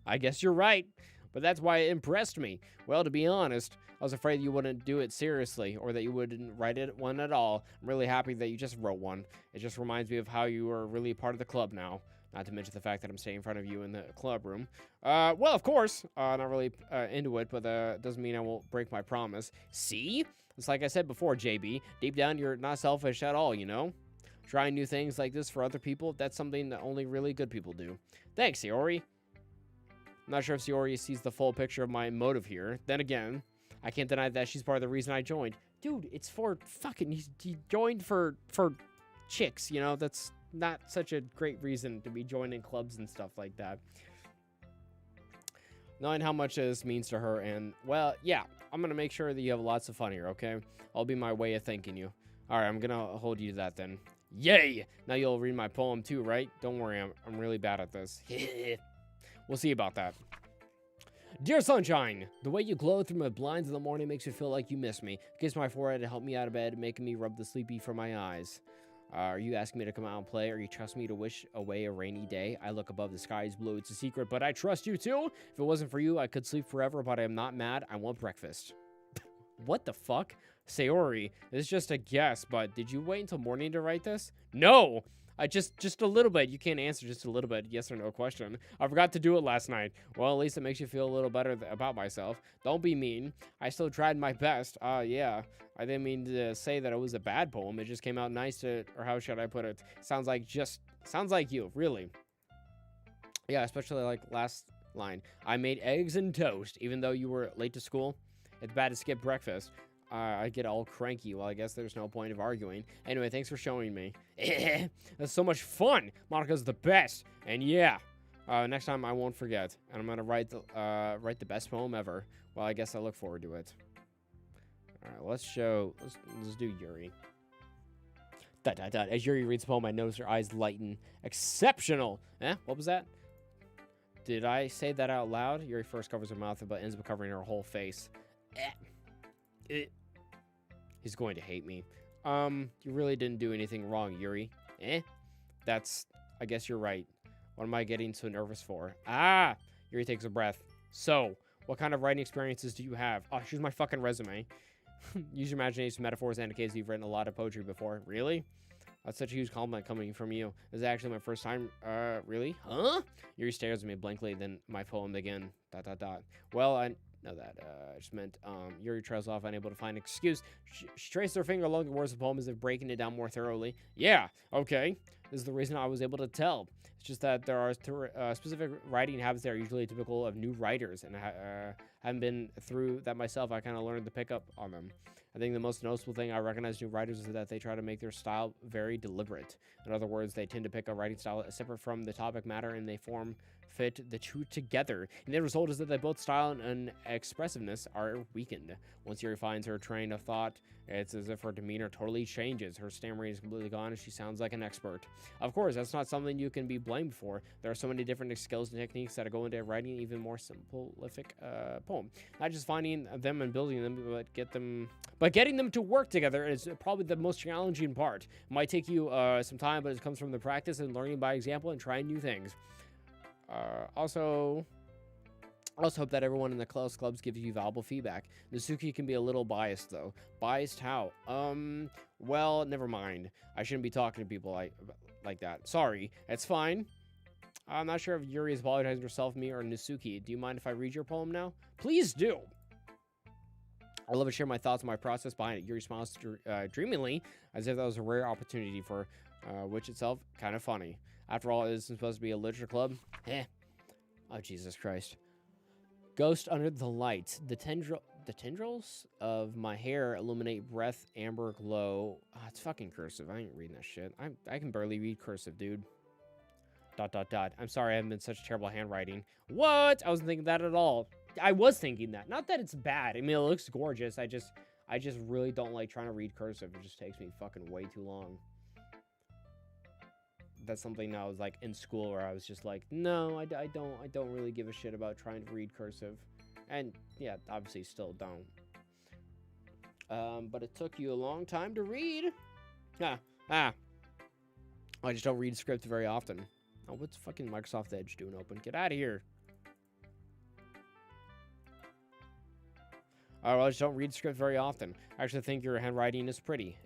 I guess you're right. But that's why it impressed me. Well, to be honest, I was afraid you wouldn't do it seriously, or that you wouldn't write one at all. I'm really happy that you just wrote one. It just reminds me of how you are really part of the club now. Not to mention the fact that I'm staying in front of you in the club room. Well, of course, not really into it, but doesn't mean I won't break my promise. See? It's like I said before, JB. Deep down, you're not selfish at all, you know? Trying new things like this for other people, that's something that only really good people do. Thanks, Sayori. I'm not sure if Sayori sees the full picture of my motive here. Then again, I can't deny that she's part of the reason I joined. Dude, it's for fucking... He joined for chicks, you know? That's not such a great reason to be joining clubs and stuff like that. Knowing how much this means to her and... Well, yeah, I'm gonna make sure that you have lots of fun here, okay? I'll be my way of thanking you. Alright, I'm gonna hold you to that then. Yay! Now you'll read my poem too, right? Don't worry, I'm really bad at this. We'll see about that. Dear Sunshine, the way you glow through my blinds in the morning makes me feel like you miss me. Kiss my forehead to help me out of bed, making me rub the sleepy from my eyes. Are you asking me to come out and play, or you trust me to wish away a rainy day? I look above, the sky is blue, it's a secret, but I trust you too. If it wasn't for you, I could sleep forever, but I am not mad. I want breakfast. What the fuck? Sayori, this is just a guess, but did you wait until morning to write this? No! I just a little bit. You can't answer just a little bit. Yes or no question. I forgot to do it last night. Well, at least it makes you feel a little better about myself. Don't be mean. I still tried my best. Yeah. I didn't mean to say that it was a bad poem. It just came out nice or how should I put it? Sounds like you, really. Yeah, especially like last line. I made eggs and toast, even though you were late to school. It's bad to skip breakfast. I get all cranky. Well, I guess there's no point of arguing. Anyway, thanks for showing me. That's so much fun. Monica's the best. And yeah, next time I won't forget. And I'm gonna write the best poem ever. Well, I guess I look forward to it. All right, let's do Yuri. Dot, dot, dot. As Yuri reads the poem, I notice her eyes lighten. Exceptional. What was that? Did I say that out loud? Yuri first covers her mouth, but ends up covering her whole face. He's going to hate me. You really didn't do anything wrong, Yuri. I guess you're right. What am I getting so nervous for? Ah! Yuri takes a breath. So, what kind of writing experiences do you have? Oh, here's my fucking resume. Use your imagination, metaphors, and indicates you've written a lot of poetry before. Really? That's such a huge compliment coming from you. This is actually my first time. Really? Huh? Yuri stares at me blankly, then my poem again. ... Well, I know that. I just meant, Yuri trails off, unable to find an excuse. She traced her finger along the words of the poem as if breaking it down more thoroughly. Yeah, okay. This is the reason I was able to tell. It's just that there are specific writing habits that are usually typical of new writers, and I haven't been through that myself. I kind of learned to pick up on them. I think the most noticeable thing I recognize new writers is that they try to make their style very deliberate. In other words, they tend to pick a writing style separate from the topic matter, and they fit the two together. And the result is that they both style and expressiveness are weakened. Once Yuri finds her train of thought, it's as if her demeanor totally changes. Her stammering is completely gone, and she sounds like an expert. Of course, that's not something you can be blamed for. There are so many different skills and techniques that go into writing an even more simplific poem. Not just finding them and building them, but getting them to work together is probably the most challenging part. It might take you some time, but it comes from the practice and learning by example and trying new things. Also, I also hope that everyone in the clubs gives you valuable feedback. Nasuki can be a little biased, though. Biased how? Well, never mind. I shouldn't be talking to people like that. Sorry. It's fine. I'm not sure if Yuri is apologizing to herself, me, or Nasuki. Do you mind if I read your poem now? Please do! I'd love to share my thoughts on my process behind it. Yuri smiles dreamingly, as if that was a rare opportunity for which itself kind of funny. After all, it is supposed to be a literature club. Oh, Jesus Christ. Ghost under the light. The tendrils of my hair illuminate breath amber glow. Oh, it's fucking cursive. I ain't reading that shit. I can barely read cursive, dude. ... I'm sorry I haven't been such terrible handwriting. What? I wasn't thinking that at all. I was thinking that. Not that it's bad. I mean, it looks gorgeous. I just really don't like trying to read cursive. It just takes me fucking way too long. That's something I was like in school where I was just like, no, I don't really give a shit about trying to read cursive. And yeah, obviously still don't. But it took you a long time to read. I just don't read scripts very often. Oh, what's fucking Microsoft Edge doing open? Get out of here. Well, I just don't read script very often. I actually think your handwriting is pretty.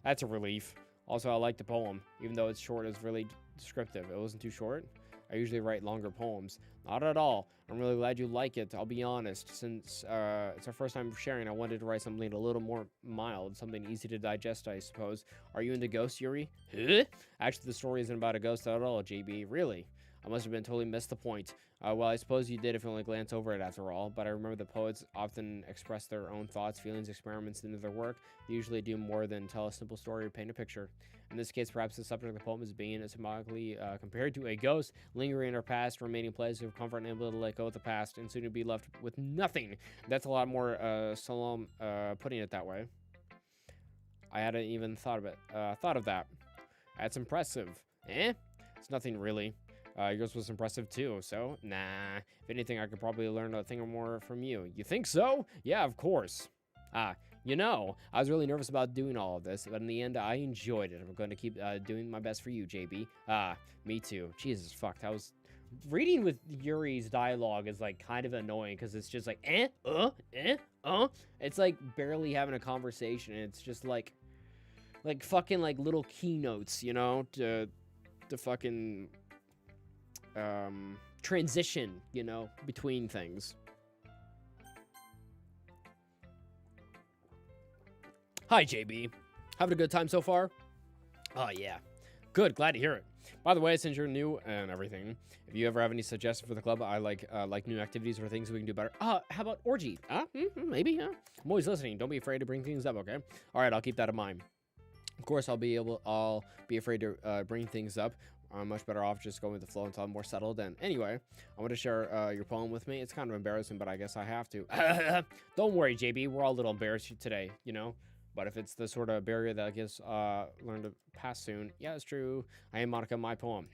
That's a relief. Also, I like the poem. Even though it's short, it's really descriptive. It wasn't too short. I usually write longer poems. Not at all. I'm really glad you like it. I'll be honest. Since it's our first time sharing, I wanted to write something a little more mild. Something easy to digest, I suppose. Are you into ghosts, Yuri? Huh? Actually, the story isn't about a ghost at all, JB. Really? I must have totally missed the point. Well, I suppose you did if you only glance over it after all, but I remember the poets often express their own thoughts, feelings, experiments into their work. They usually do more than tell a simple story or paint a picture. In this case, perhaps the subject of the poem is being symbolically compared to a ghost lingering in our past, remaining place of comfort and able to let go of the past, and soon to be left with nothing. That's a lot more solemn putting it that way. I hadn't even thought of that. That's impressive. It's nothing really. Yours was impressive too, so nah. If anything, I could probably learn a thing or more from you. You think so? Yeah, of course. You know, I was really nervous about doing all of this, but in the end, I enjoyed it. I'm going to keep doing my best for you, JB. Me too. Jesus, fuck. That was... Reading with Yuri's dialogue is, like, kind of annoying, because it's just like, It's like barely having a conversation. It's just like fucking, like, little keynotes, you know, to fucking... transition, you know, between things. Hi, JB. Having a good time so far? Oh, yeah. Good, glad to hear it. By the way, since you're new and everything, if you ever have any suggestions for the club, I like new activities or things we can do better. How about orgy? Maybe, I'm always listening. Don't be afraid to bring things up, okay? All right, I'll keep that in mind. Of course, I'll be afraid to bring things up. I'm much better off just going with the flow until I'm more settled. And anyway, I want to share your poem with me. It's kind of embarrassing, but I guess I have to. Don't worry, JB. We're all a little embarrassed today, you know? But if it's the sort of barrier that I guess learn to pass soon, yeah, it's true. I am Monica, my poem.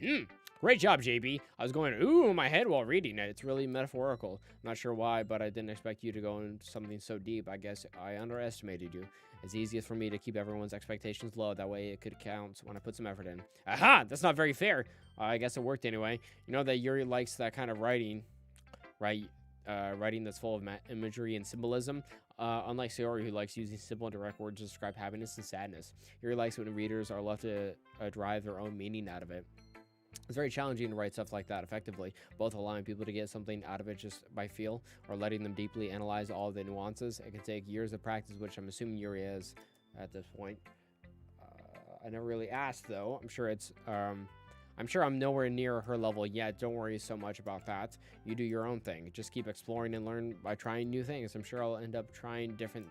Great job, JB. I was going, ooh, in my head while reading it. It's really metaphorical. I'm not sure why, but I didn't expect you to go into something so deep. I guess I underestimated you. It's easiest for me to keep everyone's expectations low. That way it could count when I put some effort in. Aha! That's not very fair. I guess it worked anyway. You know that Yuri likes that kind of writing, right? Writing that's full of imagery and symbolism. Unlike Sayori, who likes using simple and direct words to describe happiness and sadness. Yuri likes when readers are left to derive their own meaning out of it. It's very challenging to write stuff like that effectively, both allowing people to get something out of it just by feel, or letting them deeply analyze all of the nuances. It can take years of practice, which I'm assuming Yuri is at this point. I never really asked, though. I'm sure I'm nowhere near her level yet. Don't worry so much about that. You do your own thing. Just keep exploring and learn by trying new things. I'm sure I'll end up trying different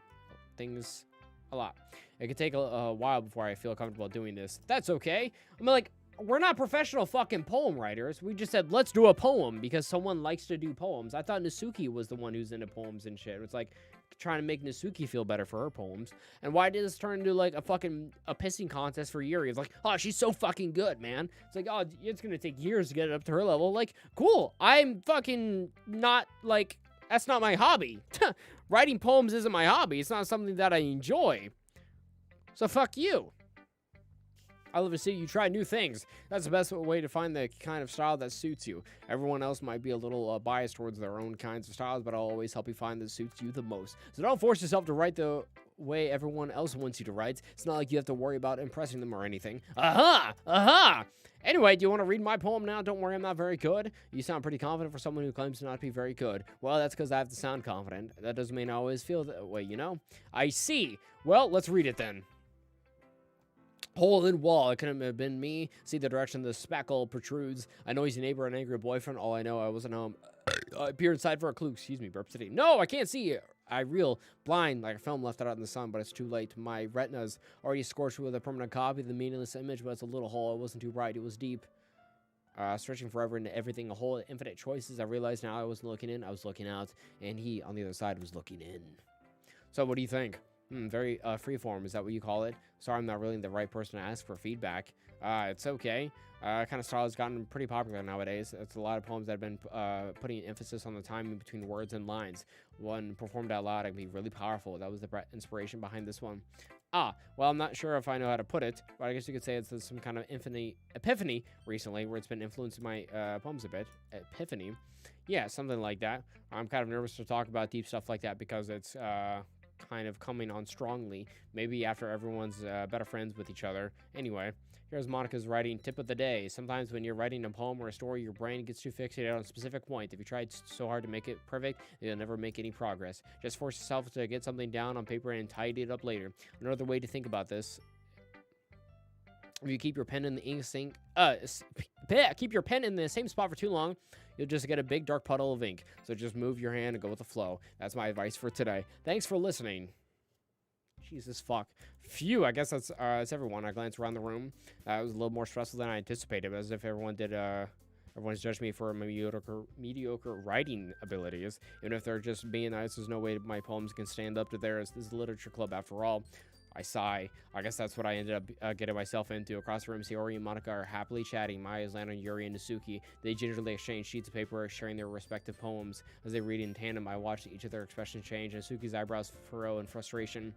things a lot. It could take a while before I feel comfortable doing this. That's okay. I'm like, we're not professional fucking poem writers. We just said, let's do a poem because someone likes to do poems. I thought Nasuki was the one who's into poems and shit. It's like trying to make Nasuki feel better for her poems. And why did this turn into like a pissing contest for Yuri? It's like, oh, she's so fucking good, man. It's like, oh, it's gonna take years to get it up to her level. Like, cool. I'm fucking not like, that's not my hobby. Writing poems isn't my hobby. It's not something that I enjoy. So fuck you. I love to see you try new things. That's the best way to find the kind of style that suits you. Everyone else might be a little biased towards their own kinds of styles, but I'll always help you find that suits you the most. So don't force yourself to write the way everyone else wants you to write. It's not like you have to worry about impressing them or anything. Aha! Aha! Anyway, do you want to read my poem now? Don't worry, I'm not very good. You sound pretty confident for someone who claims to not be very good. Well, that's because I have to sound confident. That doesn't mean I always feel that way, you know? I see. Well, let's read it then. Hole in wall. It couldn't have been me. See the direction the spackle protrudes. A noisy neighbor, an angry boyfriend. All I know, I wasn't home. I peer inside for a clue. Excuse me, burp city. No, I can't see it. I reel blind like a film left out in the sun, but it's too late. My retina's already scorched with a permanent copy of the meaningless image, but it's a little hole. It wasn't too bright. It was deep. Stretching forever into everything, a whole infinite choices. I realized now I wasn't looking in. I was looking out, and he on the other side was looking in. So what do you think? Very freeform, is that what you call it? Sorry, I'm not really the right person to ask for feedback. It's okay. Kind of style has gotten pretty popular nowadays. It's a lot of poems that have been putting emphasis on the timing between words and lines. One performed out loud, it can be really powerful. That was the inspiration behind this one. Well, I'm not sure if I know how to put it, but I guess you could say it's some kind of epiphany recently, where it's been influencing my poems a bit. Epiphany. Yeah, something like that. I'm kind of nervous to talk about deep stuff like that because it's kind of coming on strongly, maybe after everyone's better friends with each other. Anyway, here's Monica's writing tip of the day. Sometimes when you're writing a poem or a story, your brain gets too fixated on a specific point. If you try so hard to make it perfect, you'll never make any progress. Just force yourself to get something down on paper and tidy it up later. Another way to think about this: if you keep your pen in the keep your pen in the same spot for too long, you'll just get a big dark puddle of ink. So just move your hand and go with the flow. That's my advice for today. Thanks for listening. Jesus fuck. Phew, I guess that's everyone. I glanced around the room. It was a little more stressful than I anticipated, as if everyone's judged me for mediocre writing abilities. Even if they're just being nice, there's no way my poems can stand up to theirs. This is a literature club after all. I sigh. I guess that's what I ended up getting myself into. Across the room, Sayori and Monica are happily chatting. My eyes land on Yuri and Nasuki. They gingerly exchange sheets of paper, sharing their respective poems. As they read in tandem, I watch each of their expressions change. Nasuki's eyebrows furrow in frustration.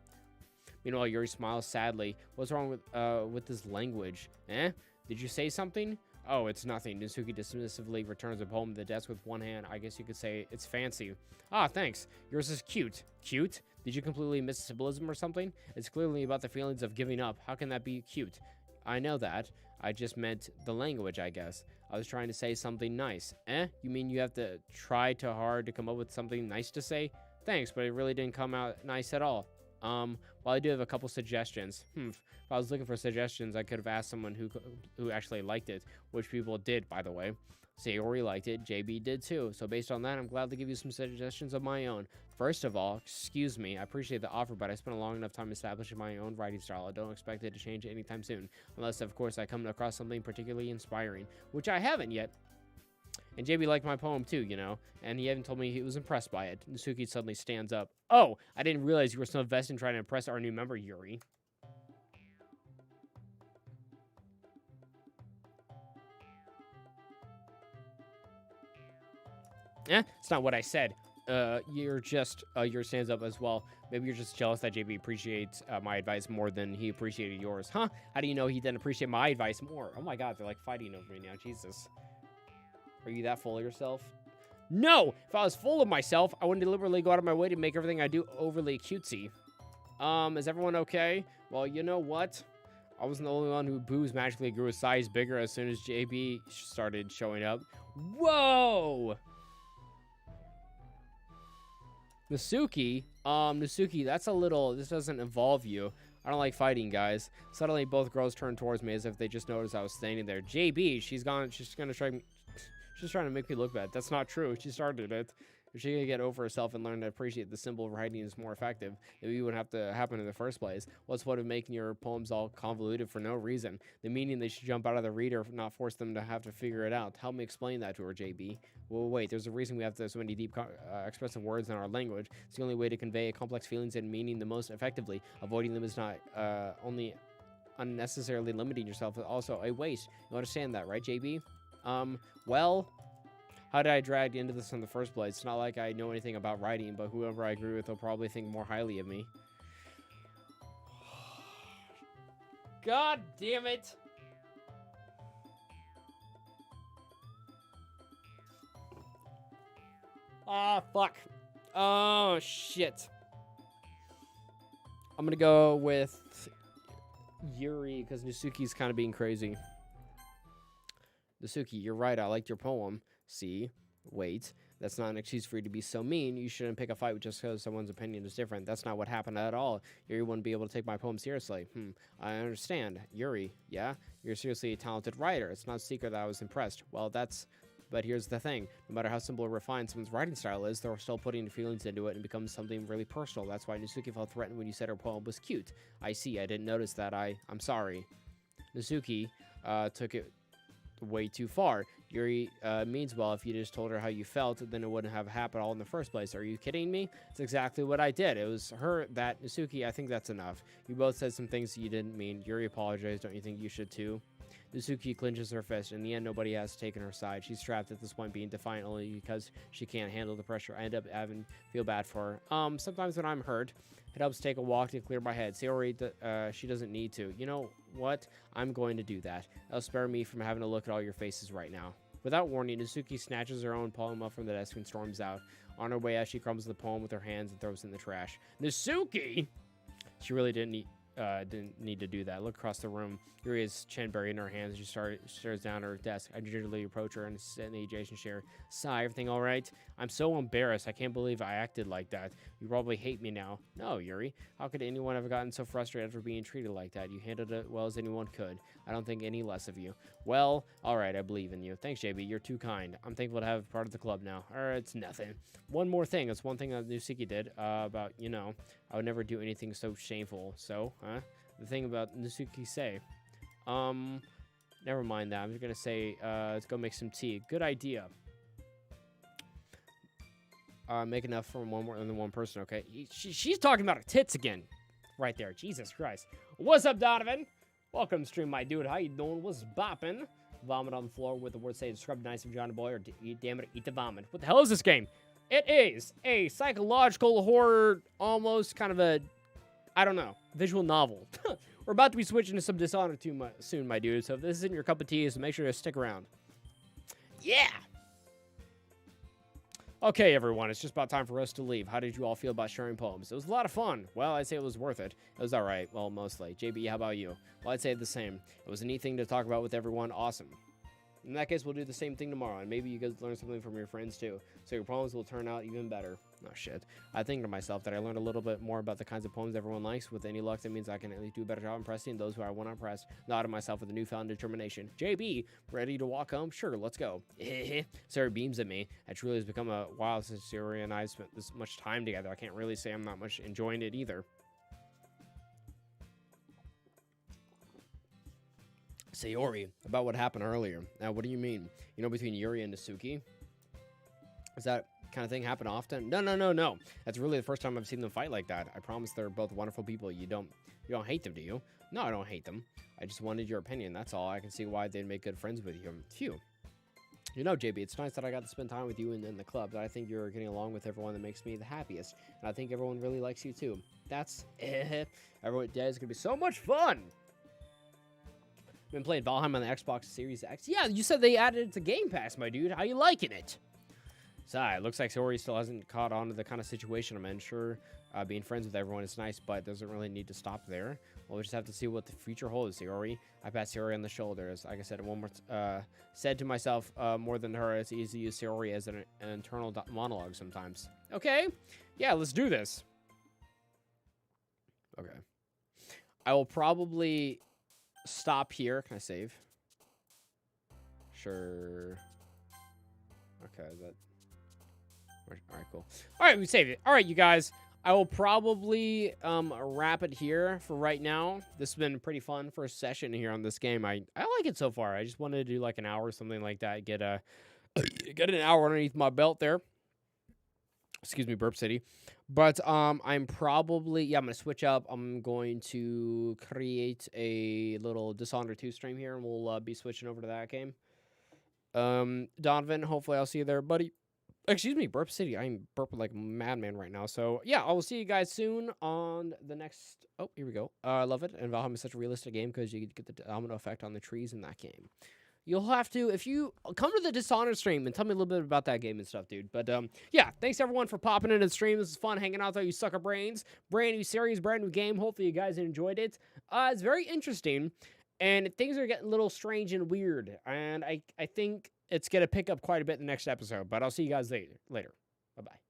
Meanwhile, Yuri smiles sadly. What's wrong with this language? Did you say something? Oh, it's nothing. Nasuki dismissively returns a poem to the desk with one hand. I guess you could say it's fancy. Ah, thanks. Yours is cute. Cute? Did you completely miss symbolism or something? It's clearly about the feelings of giving up. How can that be cute? I know that. I just meant the language, I guess. I was trying to say something nice. You mean you have to try too hard to come up with something nice to say? Thanks, but it really didn't come out nice at all. Well, I do have a couple suggestions. If I was looking for suggestions, I could have asked someone who actually liked it, which people did, by the way. Sayori liked it, JB did too. So based on that, I'm glad to give you some suggestions of my own. First of all, excuse me, I appreciate the offer, but I spent a long enough time establishing my own writing style. I don't expect it to change anytime soon, unless, of course, I come across something particularly inspiring, which I haven't yet. And JB liked my poem too, you know, and he even told me he was impressed by it. Nasuki suddenly stands up. Oh, I didn't realize you were so invested in trying to impress our new member, Yuri. It's not what I said. You're just, your stands up as well. Maybe you're just jealous that JB appreciates my advice more than he appreciated yours. Huh? How do you know he didn't appreciate my advice more? Oh my god, they're like fighting over me now. Jesus. Are you that full of yourself? No! If I was full of myself, I wouldn't deliberately go out of my way to make everything I do overly cutesy. Is everyone okay? Well, you know what? I wasn't the only one who booze magically grew a size bigger as soon as JB started showing up. Whoa! Nasuki, that's a little, this doesn't involve you. I don't like fighting, guys. Suddenly, both girls turned towards me as if they just noticed I was standing there. JB, she's gonna try me, she's trying to make me look bad. That's not true. She started it. If she could get over herself and learn to appreciate the symbol of writing is more effective, maybe it wouldn't have to happen in the first place. What's the point of making your poems all convoluted for no reason? The meaning they should jump out of the reader, not force them to have to figure it out. Help me explain that to her, JB. Well, wait, there's a reason we have so many deep expressive words in our language. It's the only way to convey complex feelings and meaning the most effectively. Avoiding them is not only unnecessarily limiting yourself, but also a waste. You understand that, right, JB? Well... How did I drag into this in the first place? It's not like I know anything about writing, but whoever I agree with will probably think more highly of me. God damn it! Ah, fuck. Oh, shit. I'm gonna go with Yuri, because Nasuki's kind of being crazy. Nasuki, you're right. I liked your poem. See, wait, that's not an excuse for you to be so mean. You shouldn't pick a fight just because someone's opinion is different. That's not what happened at all. Yuri wouldn't be able to take my poem seriously. I understand. Yuri, yeah? You're seriously a talented writer. It's not a secret that I was impressed. Well, but here's the thing. No matter how simple or refined someone's writing style is, they're still putting feelings into it and becomes something really personal. That's why Nasuki felt threatened when you said her poem was cute. I see. I didn't notice that. I'm sorry. Nasuki took it way too far. Yuri means well. If you just told her how you felt, then it wouldn't have happened all in the first place. Are you kidding me? It's exactly what I did. It was her that Nasuki. I think that's enough. You both said some things you didn't mean. Yuri apologized. Don't you think you should too? Nasuki clenches her fist. In the end, nobody has taken her side. She's trapped at this point, being defiant only because she can't handle the pressure. I end up having feel bad for her. Sometimes when I'm hurt, it helps take a walk to clear my head. Sayori, she doesn't need to. You know what? I'm going to do that. That'll spare me from having to look at all your faces right now. Without warning, Nasuki snatches her own poem up from the desk and storms out. On her way out, she crumbles the poem with her hands and throws it in the trash. Nasuki! She really didn't need to do that. Look across the room. Yuri has chin buried in her hands. She stares down at her desk. I gingerly approach her and sit in the adjacent chair. Sigh, everything all right? I'm so embarrassed. I can't believe I acted like that. You probably hate me now. No, Yuri. How could anyone have gotten so frustrated for being treated like that? You handled it well as anyone could. I don't think any less of you. Well, all right, I believe in you. Thanks, JB. You're too kind. I'm thankful to have part of the club now. It's nothing. One more thing. It's one thing that Nasuki did about, I would never do anything so shameful. So, the thing about Nasuki say. Never mind that. I'm just gonna say, let's go make some tea. Good idea. Make enough for more than one person, okay? She's talking about her tits again. Right there. Jesus Christ. What's up, Donovan? Welcome to stream, my dude. How you doing? What's bopping? Vomit on the floor with the word saying, scrub nice of Johnny Boy, or damn it, eat the vomit. What the hell is this game? It is a psychological horror, almost kind of a, I don't know, visual novel. We're about to be switching to some Dishonored soon, my dude. So if this isn't your cup of tea, so make sure to stick around. Yeah! Okay, everyone, it's just about time for us to leave. How did you all feel about sharing poems? It was a lot of fun. Well, I'd say it was worth it. It was all right. Well, mostly. JB, how about you? Well, I'd say the same. It was a neat thing to talk about with everyone. Awesome. In that case, we'll do the same thing tomorrow, and maybe you guys learn something from your friends, too. So your poems will turn out even better. Oh, shit. I think to myself that I learned a little bit more about the kinds of poems everyone likes. With any luck, that means I can at least do a better job impressing those who I want to impress. Nodded myself with a newfound determination. JB, ready to walk home? Sure, let's go. Sarah beams at me. It truly has become a while since Sarah and I spent this much time together. I can't really say I'm not much enjoying it either. Sayori, about what happened earlier. Now, what do you mean? Between Yuri and Nasuki? Does that kind of thing happen often? No. That's really the first time I've seen them fight like that. I promise they're both wonderful people. You don't hate them, do you? No, I don't hate them. I just wanted your opinion. That's all. I can see why they'd make good friends with you. Phew. You know, JB, it's nice that I got to spend time with you in the club. I think you're getting along with everyone that makes me the happiest. And I think everyone really likes you, too. That's it. Everyone, yeah, it's going to be so much fun. Been playing Valheim on the Xbox Series X. Yeah, you said they added it to Game Pass, my dude. How you liking it? Sigh, looks like Saori still hasn't caught on to the kind of situation I'm in. Sure, being friends with everyone is nice, but doesn't really need to stop there. We'll just have to see what the future holds, Saori. I pat Saori on the shoulders. Like I said, said to myself more than her, it's easy to use Saori as an internal monologue sometimes. Okay, yeah, let's do this. Okay. I will probably stop here. Can I save? Sure. Okay, that... All right, cool. All right, we saved it. All right, you guys. I will probably wrap it here for right now. This has been a pretty fun first session here on this game. I like it so far. I just wanted to do like an hour or something like that. Get an hour underneath my belt there. Excuse me, Burp City. But I'm probably, I'm going to switch up. I'm going to create a little Dishonored 2 stream here, and we'll be switching over to that game. Donovan, hopefully I'll see you there, buddy. Excuse me, Burp City. I'm burping like a madman right now. So, yeah, I will see you guys soon on the next... Oh, here we go. I love it. And Valheim is such a realistic game because you get the domino effect on the trees in that game. You'll have to, if you come to the Dishonored stream and tell me a little bit about that game and stuff, dude. But, yeah, thanks everyone for popping into the stream. This is fun hanging out there, you sucker brains. Brand new series, brand new game. Hopefully you guys enjoyed it. It's very interesting. And things are getting a little strange and weird. And I think it's going to pick up quite a bit in the next episode. But I'll see you guys later. Bye-bye.